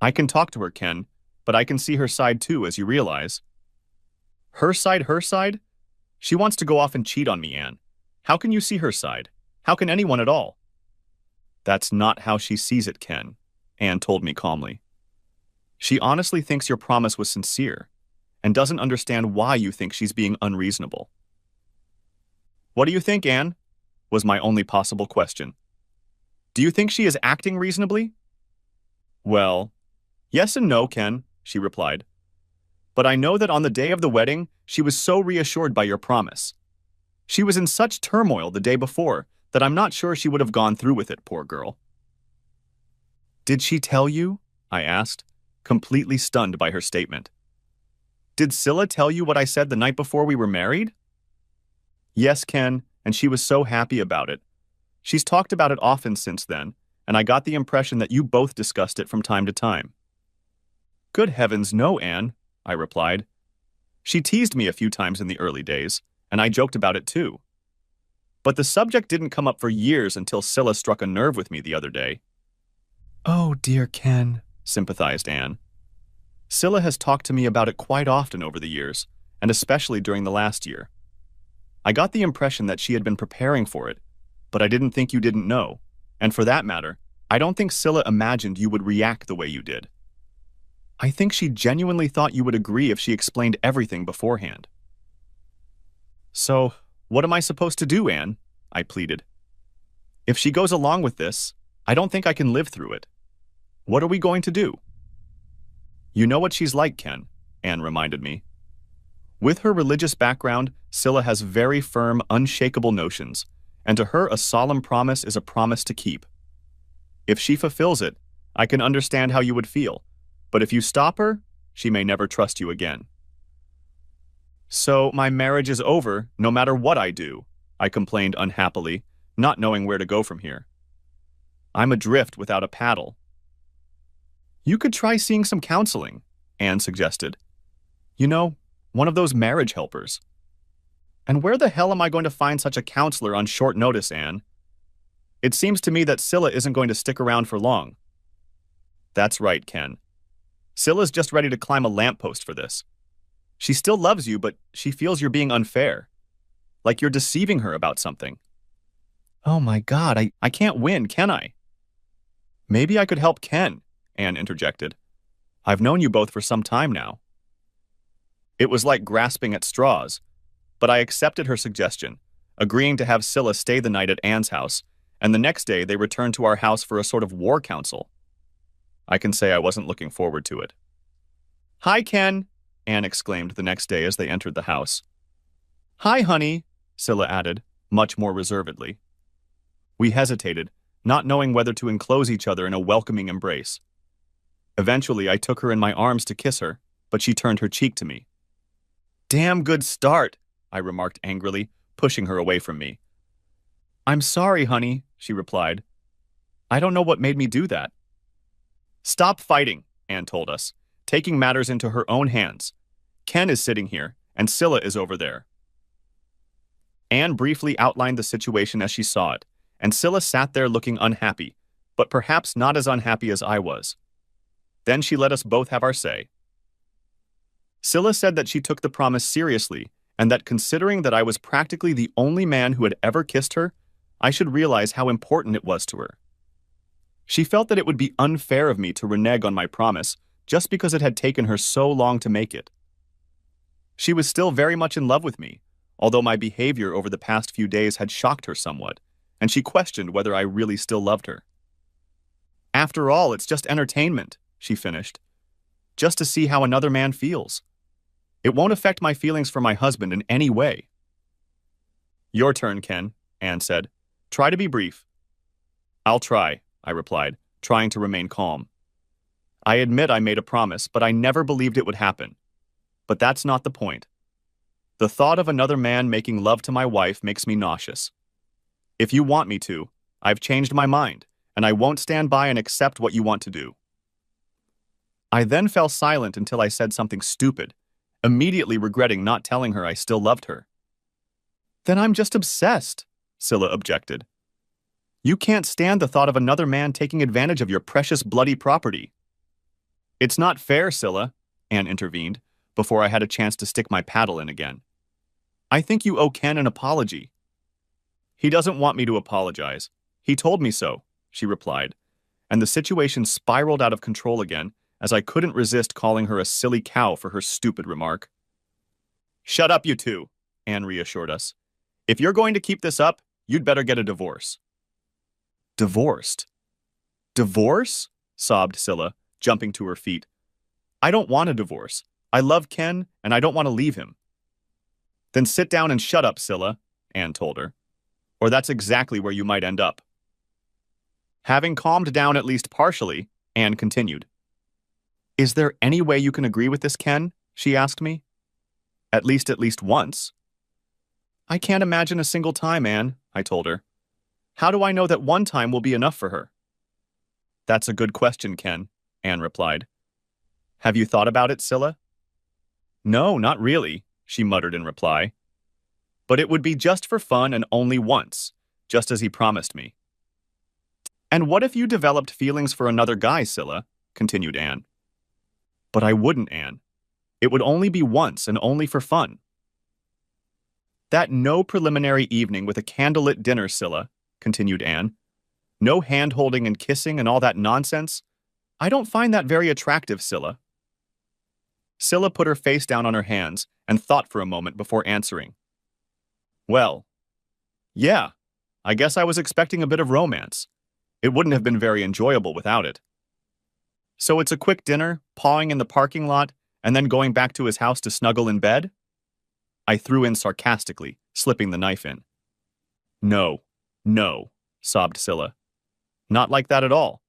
I can talk to her, Ken, but I can see her side too, as you realize. Her side, her side? She wants to go off and cheat on me, Anne. How can you see her side? How can anyone at all? That's not how she sees it, Ken, Anne told me calmly. She honestly thinks your promise was sincere, and doesn't understand why you think she's being unreasonable. What do you think, Anne? Was my only possible question. Do you think she is acting reasonably? Well, yes and no, Ken, she replied. But I know that on the day of the wedding, she was so reassured by your promise. She was in such turmoil the day before that I'm not sure she would have gone through with it, poor girl. Did she tell you? I asked, completely stunned by her statement. Did Scylla tell you what I said the night before we were married? Yes, Ken, and she was so happy about it. She's talked about it often since then, and I got the impression that you both discussed it from time to time. Good heavens, no, Anne, I replied. She teased me a few times in the early days, and I joked about it too. But the subject didn't come up for years until Scylla struck a nerve with me the other day. Oh, dear Ken, sympathized Anne. Scylla has talked to me about it quite often over the years, and especially during the last year. I got the impression that she had been preparing for it, but I didn't think you didn't know, and for that matter, I don't think Scylla imagined you would react the way you did. I think she genuinely thought you would agree if she explained everything beforehand. So, what am I supposed to do, Anne? I pleaded. If she goes along with this, I don't think I can live through it. What are we going to do? You know what she's like, Ken, Anne reminded me. With her religious background, Scylla has very firm, unshakable notions, and to her a solemn promise is a promise to keep. If she fulfills it, I can understand how you would feel, but if you stop her, she may never trust you again. So my marriage is over no matter what I do, I complained unhappily, not knowing where to go from here. I'm adrift without a paddle. You could try seeing some counseling, Anne suggested. You know, one of those marriage helpers. And where the hell am I going to find such a counselor on short notice, Anne? It seems to me that Scylla isn't going to stick around for long. That's right, Ken. Scylla's just ready to climb a lamppost for this. She still loves you, but she feels you're being unfair. Like you're deceiving her about something. Oh my God, I can't win, can I? Maybe I could help Ken, Anne interjected. I've known you both for some time now. It was like grasping at straws, but I accepted her suggestion, agreeing to have Scylla stay the night at Anne's house, and the next day they returned to our house for a sort of war council. I can say I wasn't looking forward to it. Hi, Ken, Anne exclaimed the next day as they entered the house. Hi, honey, Scylla added, much more reservedly. We hesitated, not knowing whether to enclose each other in a welcoming embrace. Eventually, I took her in my arms to kiss her, but she turned her cheek to me. Damn good start, I remarked angrily, pushing her away from me. I'm sorry, honey, she replied. I don't know what made me do that. Stop fighting, Anne told us, taking matters into her own hands. Ken is sitting here, and Scylla is over there. Anne briefly outlined the situation as she saw it, and Scylla sat there looking unhappy, but perhaps not as unhappy as I was. Then she let us both have our say. Scylla said that she took the promise seriously, and that considering that I was practically the only man who had ever kissed her, I should realize how important it was to her. She felt that it would be unfair of me to renege on my promise just because it had taken her so long to make it. She was still very much in love with me, although my behavior over the past few days had shocked her somewhat, and she questioned whether I really still loved her. After all, it's just entertainment, she finished. Just to see how another man feels. It won't affect my feelings for my husband in any way. Your turn, Ken, Anne said. Try to be brief. I'll try, I replied, trying to remain calm. I admit I made a promise, but I never believed it would happen. But that's not the point. The thought of another man making love to my wife makes me nauseous. If you want me to, I've changed my mind, and I won't stand by and accept what you want to do. I then fell silent until I said something stupid, immediately regretting not telling her I still loved her. Then I'm just obsessed, Scylla objected. You can't stand the thought of another man taking advantage of your precious bloody property. It's not fair, Scylla, Anne intervened, before I had a chance to stick my paddle in again. I think you owe Ken an apology. He doesn't want me to apologize. He told me so, she replied, and the situation spiraled out of control again as I couldn't resist calling her a silly cow for her stupid remark. Shut up, you two, Anne reassured us. If you're going to keep this up, you'd better get a divorce. Divorced? Divorce? Sobbed Scylla, jumping to her feet. I don't want a divorce. I love Ken, and I don't want to leave him. Then sit down and shut up, Scylla, Anne told her. Or that's exactly where you might end up. Having calmed down at least partially, Anne continued. Is there any way you can agree with this, Ken? She asked me. At least once. I can't imagine a single time, Anne, I told her. How do I know that one time will be enough for her? That's a good question, Ken, Anne replied. Have you thought about it, Scylla? No, not really, she muttered in reply. But it would be just for fun and only once, just as he promised me. And what if you developed feelings for another guy, Scylla? Continued Anne. But I wouldn't, Anne. It would only be once and only for fun. That no preliminary evening with a candlelit dinner, Scylla, continued Anne. No hand-holding and kissing and all that nonsense. I don't find that very attractive, Scylla. Scylla put her face down on her hands and thought for a moment before answering. Well, yeah, I guess I was expecting a bit of romance. It wouldn't have been very enjoyable without it. So it's a quick dinner, pawing in the parking lot, and then going back to his house to snuggle in bed? I threw in sarcastically, slipping the knife in. No, sobbed Scylla. Not like that at all.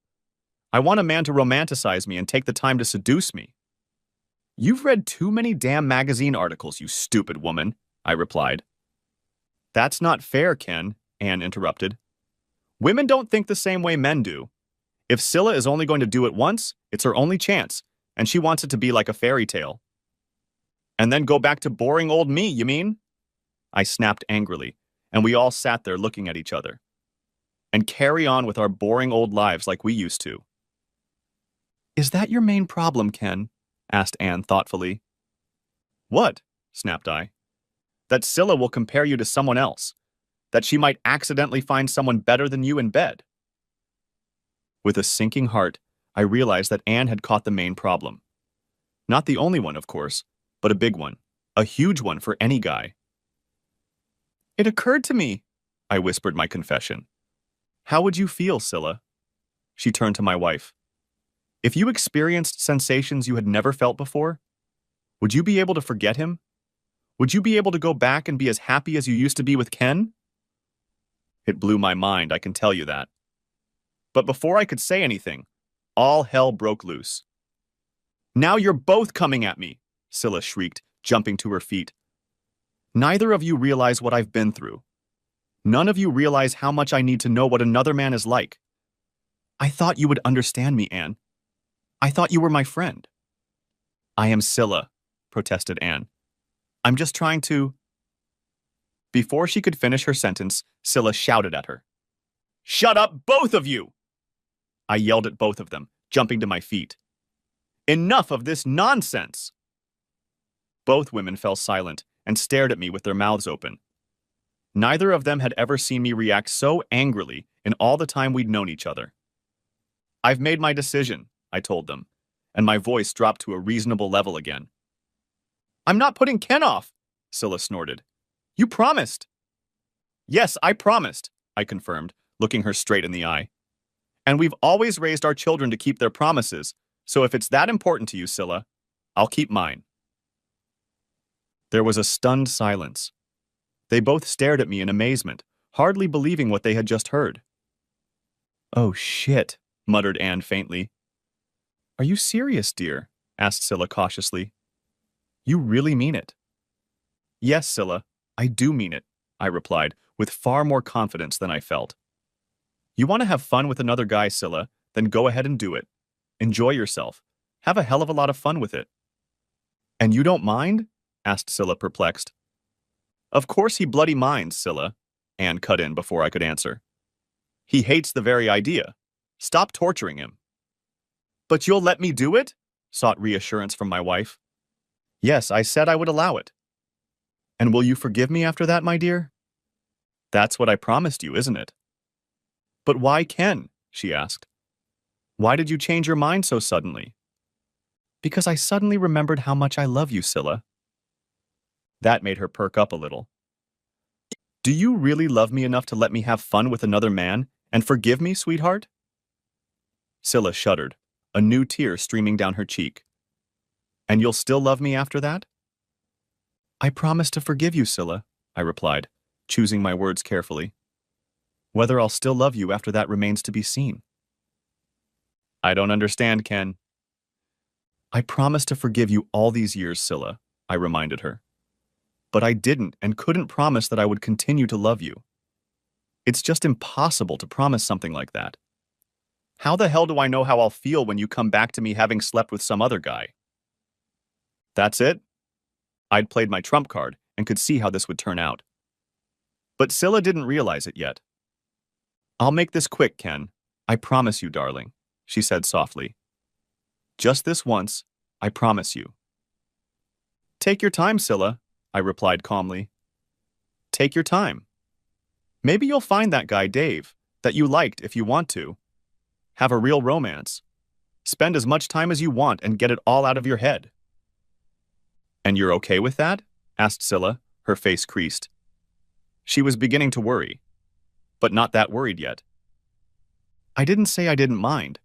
I want a man to romanticize me and take the time to seduce me. You've read too many damn magazine articles, you stupid woman, I replied. That's not fair, Ken, Anne interrupted. Women don't think the same way men do. If Scylla is only going to do it once, it's her only chance, and she wants it to be like a fairy tale. And then go back to boring old me, you mean? I snapped angrily, and we all sat there looking at each other. And carry on with our boring old lives like we used to. Is that your main problem, Ken? Asked Anne thoughtfully. What? Snapped I. That Scylla will compare you to someone else. That she might accidentally find someone better than you in bed. With a sinking heart, I realized that Anne had caught the main problem. Not the only one, of course, but a big one. A huge one for any guy. It occurred to me, I whispered my confession. How would you feel, Scylla? She turned to my wife. If you experienced sensations you had never felt before, would you be able to forget him? Would you be able to go back and be as happy as you used to be with Ken? It blew my mind, I can tell you that. But before I could say anything, all hell broke loose. Now you're both coming at me, Scylla shrieked, jumping to her feet. Neither of you realize what I've been through. None of you realize how much I need to know what another man is like. I thought you would understand me, Anne. I thought you were my friend. I am Scylla, protested Anne. I'm just trying to... Before she could finish her sentence, Scylla shouted at her. Shut up, both of you! I yelled at both of them, jumping to my feet. Enough of this nonsense! Both women fell silent and stared at me with their mouths open. Neither of them had ever seen me react so angrily in all the time we'd known each other. I've made my decision, I told them, and my voice dropped to a reasonable level again. I'm not putting Ken off, Scylla snorted. You promised. Yes, I promised, I confirmed, looking her straight in the eye. And we've always raised our children to keep their promises, so if it's that important to you, Scylla, I'll keep mine. There was a stunned silence. They both stared at me in amazement, hardly believing what they had just heard. Oh, shit, muttered Anne faintly. Are you serious, dear? Asked Scylla cautiously. You really mean it? Yes, Scylla, I do mean it, I replied, with far more confidence than I felt. You want to have fun with another guy, Scylla, then go ahead and do it. Enjoy yourself. Have a hell of a lot of fun with it. And you don't mind? Asked Scylla, perplexed. Of course he bloody minds, Scylla, Anne cut in before I could answer. He hates the very idea. Stop torturing him. But you'll let me do it? Sought reassurance from my wife. Yes, I said I would allow it. And will you forgive me after that, my dear? That's what I promised you, isn't it? But why Ken? She asked. Why did you change your mind so suddenly? Because I suddenly remembered how much I love you, Scylla. That made her perk up a little. Do you really love me enough to let me have fun with another man and forgive me, sweetheart? Scylla shuddered, a new tear streaming down her cheek. And you'll still love me after that? I promise to forgive you, Scylla, I replied, choosing my words carefully. Whether I'll still love you after that remains to be seen. I don't understand, Ken. I promised to forgive you all these years, Scylla, I reminded her. But I didn't and couldn't promise that I would continue to love you. It's just impossible to promise something like that. How the hell do I know how I'll feel when you come back to me having slept with some other guy? That's it? I'd played my trump card and could see how this would turn out. But Scylla didn't realize it yet. I'll make this quick, Ken. I promise you, darling, she said softly. Just this once, I promise you. Take your time, Scylla, I replied calmly. Take your time. Maybe you'll find that guy, Dave, that you liked if you want to. Have a real romance. Spend as much time as you want and get it all out of your head. And you're okay with that? Asked Scylla, her face creased. She was beginning to worry, but not that worried yet. I didn't say I didn't mind.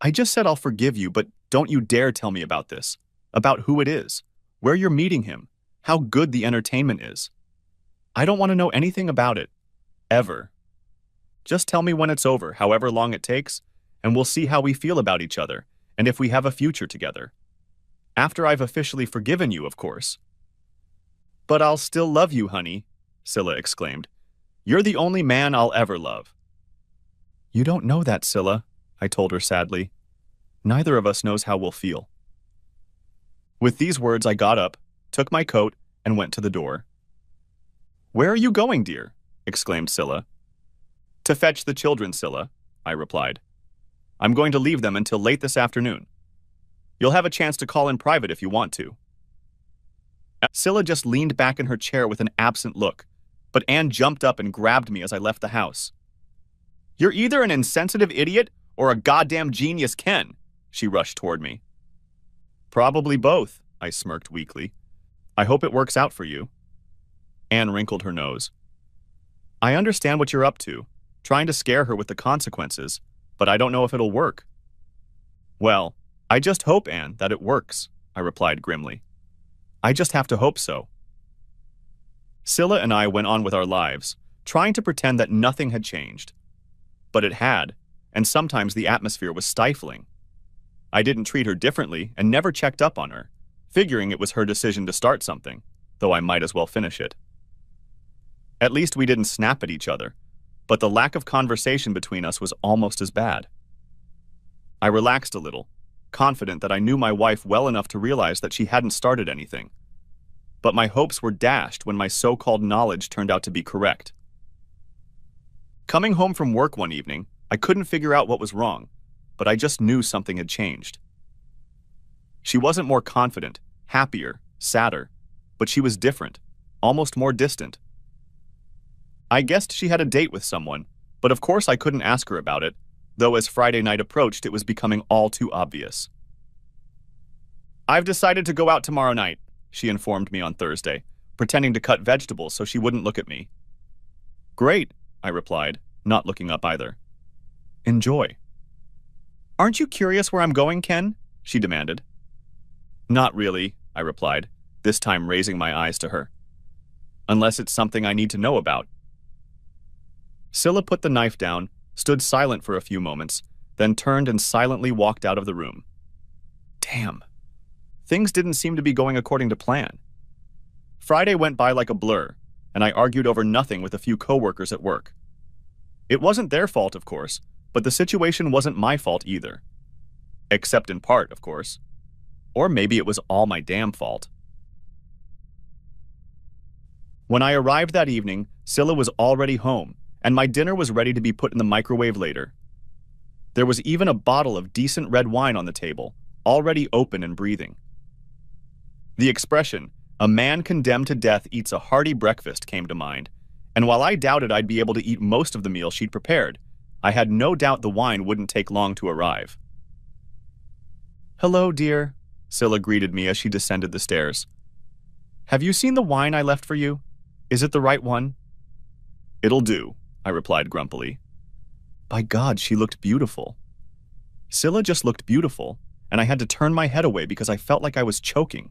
I just said I'll forgive you, but don't you dare tell me about this, about who it is, where you're meeting him, how good the entertainment is. I don't want to know anything about it, ever. Just tell me when it's over, however long it takes, and we'll see how we feel about each other and if we have a future together. After I've officially forgiven you, of course. But I'll still love you, honey, Scylla exclaimed. You're the only man I'll ever love. You don't know that, Scylla, I told her sadly. Neither of us knows how we'll feel. With these words, I got up, took my coat, and went to the door. Where are you going, dear? Exclaimed Scylla. To fetch the children, Scylla, I replied. I'm going to leave them until late this afternoon. You'll have a chance to call in private if you want to. Scylla just leaned back in her chair with an absent look, but Anne jumped up and grabbed me as I left the house. You're either an insensitive idiot or a goddamn genius, Ken, she rushed toward me. Probably both, I smirked weakly. I hope it works out for you. Anne wrinkled her nose. I understand what you're up to, trying to scare her with the consequences, but I don't know if it'll work. Well, I just hope, Anne, that it works, I replied grimly. I just have to hope so. Scylla and I went on with our lives, trying to pretend that nothing had changed. But it had, and sometimes the atmosphere was stifling. I didn't treat her differently and never checked up on her, figuring it was her decision to start something, though I might as well finish it. At least we didn't snap at each other, but the lack of conversation between us was almost as bad. I relaxed a little, confident that I knew my wife well enough to realize that she hadn't started anything. But my hopes were dashed when my so-called knowledge turned out to be correct. Coming home from work one evening, I couldn't figure out what was wrong, but I just knew something had changed. She wasn't more confident, happier, sadder, but she was different, almost more distant. I guessed she had a date with someone, but of course I couldn't ask her about it, though as Friday night approached it was becoming all too obvious. I've decided to go out tomorrow night, she informed me on Thursday, pretending to cut vegetables so she wouldn't look at me. Great, I replied, not looking up either. Enjoy. Aren't you curious where I'm going, Ken? She demanded. Not really, I replied, this time raising my eyes to her. Unless it's something I need to know about. Scylla put the knife down, stood silent for a few moments, then turned and silently walked out of the room. Damn. Things didn't seem to be going according to plan. Friday went by like a blur, and I argued over nothing with a few coworkers at work. It wasn't their fault, of course, but the situation wasn't my fault either. Except in part, of course. Or maybe it was all my damn fault. When I arrived that evening, Scylla was already home, and my dinner was ready to be put in the microwave later. There was even a bottle of decent red wine on the table, already open and breathing. The expression, "a man condemned to death eats a hearty breakfast," came to mind, and while I doubted I'd be able to eat most of the meal she'd prepared, I had no doubt the wine wouldn't take long to arrive. Hello, dear, Scylla greeted me as she descended the stairs. Have you seen the wine I left for you? Is it the right one? It'll do, I replied grumpily. By God, she looked beautiful. Scylla just looked beautiful, and I had to turn my head away because I felt like I was choking.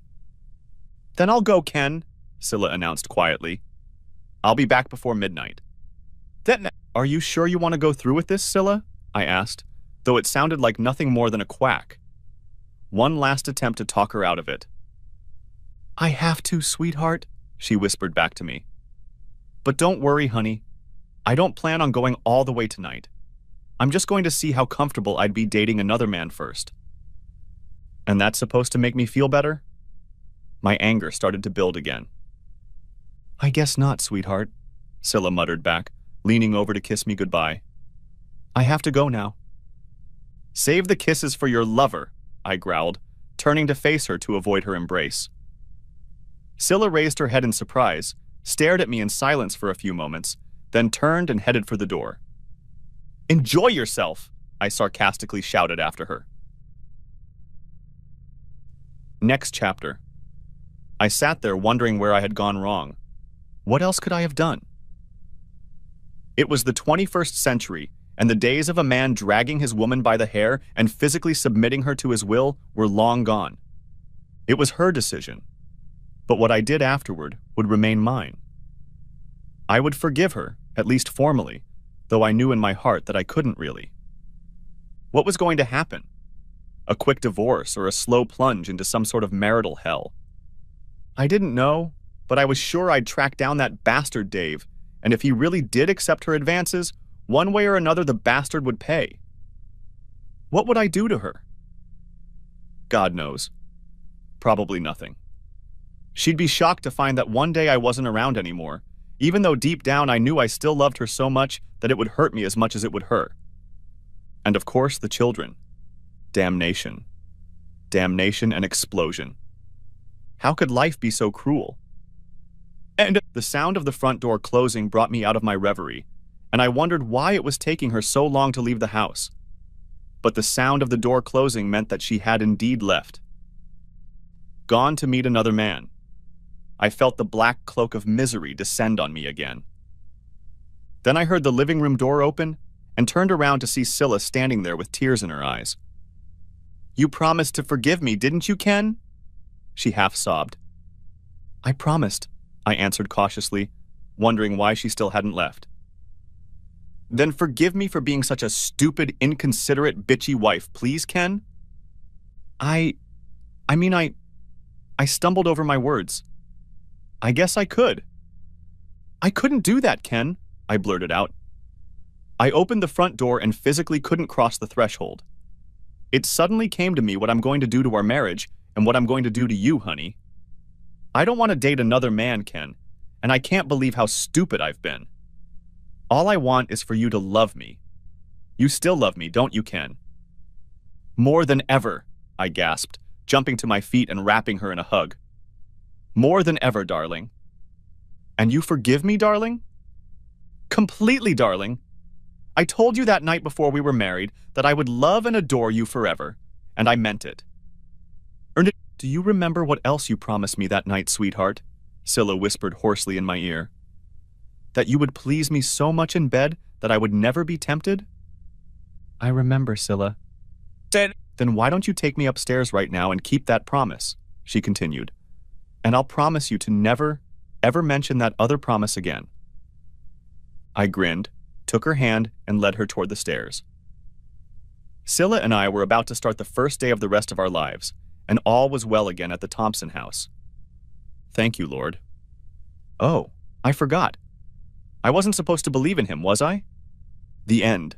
Then I'll go, Ken, Scylla announced quietly. I'll be back before midnight. Are you sure you want to go through with this, Scylla? I asked, though it sounded like nothing more than a quack. One last attempt to talk her out of it. I have to, sweetheart, she whispered back to me. But don't worry, honey. I don't plan on going all the way tonight. I'm just going to see how comfortable I'd be dating another man first. And that's supposed to make me feel better? My anger started to build again. I guess not, sweetheart, Scylla muttered back, leaning over to kiss me goodbye. I have to go now. Save the kisses for your lover, I growled, turning to face her to avoid her embrace. Scylla raised her head in surprise, stared at me in silence for a few moments, then turned and headed for the door. Enjoy yourself, I sarcastically shouted after her. Next chapter. I sat there wondering where I had gone wrong. What else could I have done? It was the 21st century, and the days of a man dragging his woman by the hair and physically submitting her to his will were long gone. It was her decision, but what I did afterward would remain mine. I would forgive her, at least formally, though I knew in my heart that I couldn't really. What was going to happen? a quick divorce, or a slow plunge into some sort of marital hell. I didn't know, but I was sure I'd track down that bastard Dave, and if he really did accept her advances, one way or another the bastard would pay. What would I do to her? God knows. Probably nothing. She'd be shocked to find that one day I wasn't around anymore, even though deep down I knew I still loved her so much that it would hurt me as much as it would her. And of course, the children. Damnation. Damnation and explosion. How could life be so cruel? And the sound of the front door closing brought me out of my reverie, and I wondered why it was taking her so long to leave the house. But the sound of the door closing meant that she had indeed left. Gone to meet another man. I felt the black cloak of misery descend on me again. Then I heard the living room door open and turned around to see Scylla standing there with tears in her eyes. "You promised to forgive me, didn't you, Ken?" She half sobbed. "I promised," I answered cautiously, wondering why she still hadn't left. "Then forgive me for being such a stupid, inconsiderate, bitchy wife, please, Ken?" I stumbled over my words. "I guess I could." "I couldn't do that, Ken," I blurted out. I opened the front door and physically couldn't cross the threshold. It suddenly came to me what I'm going to do to our marriage and what I'm going to do to you, honey. I don't want to date another man, Ken, and I can't believe how stupid I've been. All I want is for you to love me. You still love me, don't you, Ken?" "More than ever," I gasped, jumping to my feet and wrapping her in a hug. "More than ever, darling." "And you forgive me, darling?" "Completely, darling. I told you that night before we were married that I would love and adore you forever, and I meant it." "Do you remember what else you promised me that night, sweetheart?" Scylla whispered hoarsely in my ear. "That you would please me so much in bed that I would never be tempted?" "I remember, Scylla." "Then why don't you take me upstairs right now and keep that promise?" she continued. "And I'll promise you to never, ever mention that other promise again." I grinned, took her hand, and led her toward the stairs. Scylla and I were about to start the first day of the rest of our lives, and all was well again at the Thompson house. Thank you, Lord. Oh, I forgot. I wasn't supposed to believe in him, was I? The end.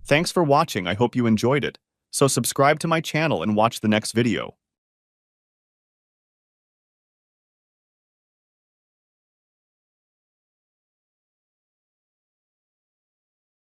Thanks for watching. I hope you enjoyed it. So subscribe to my channel and watch the next video.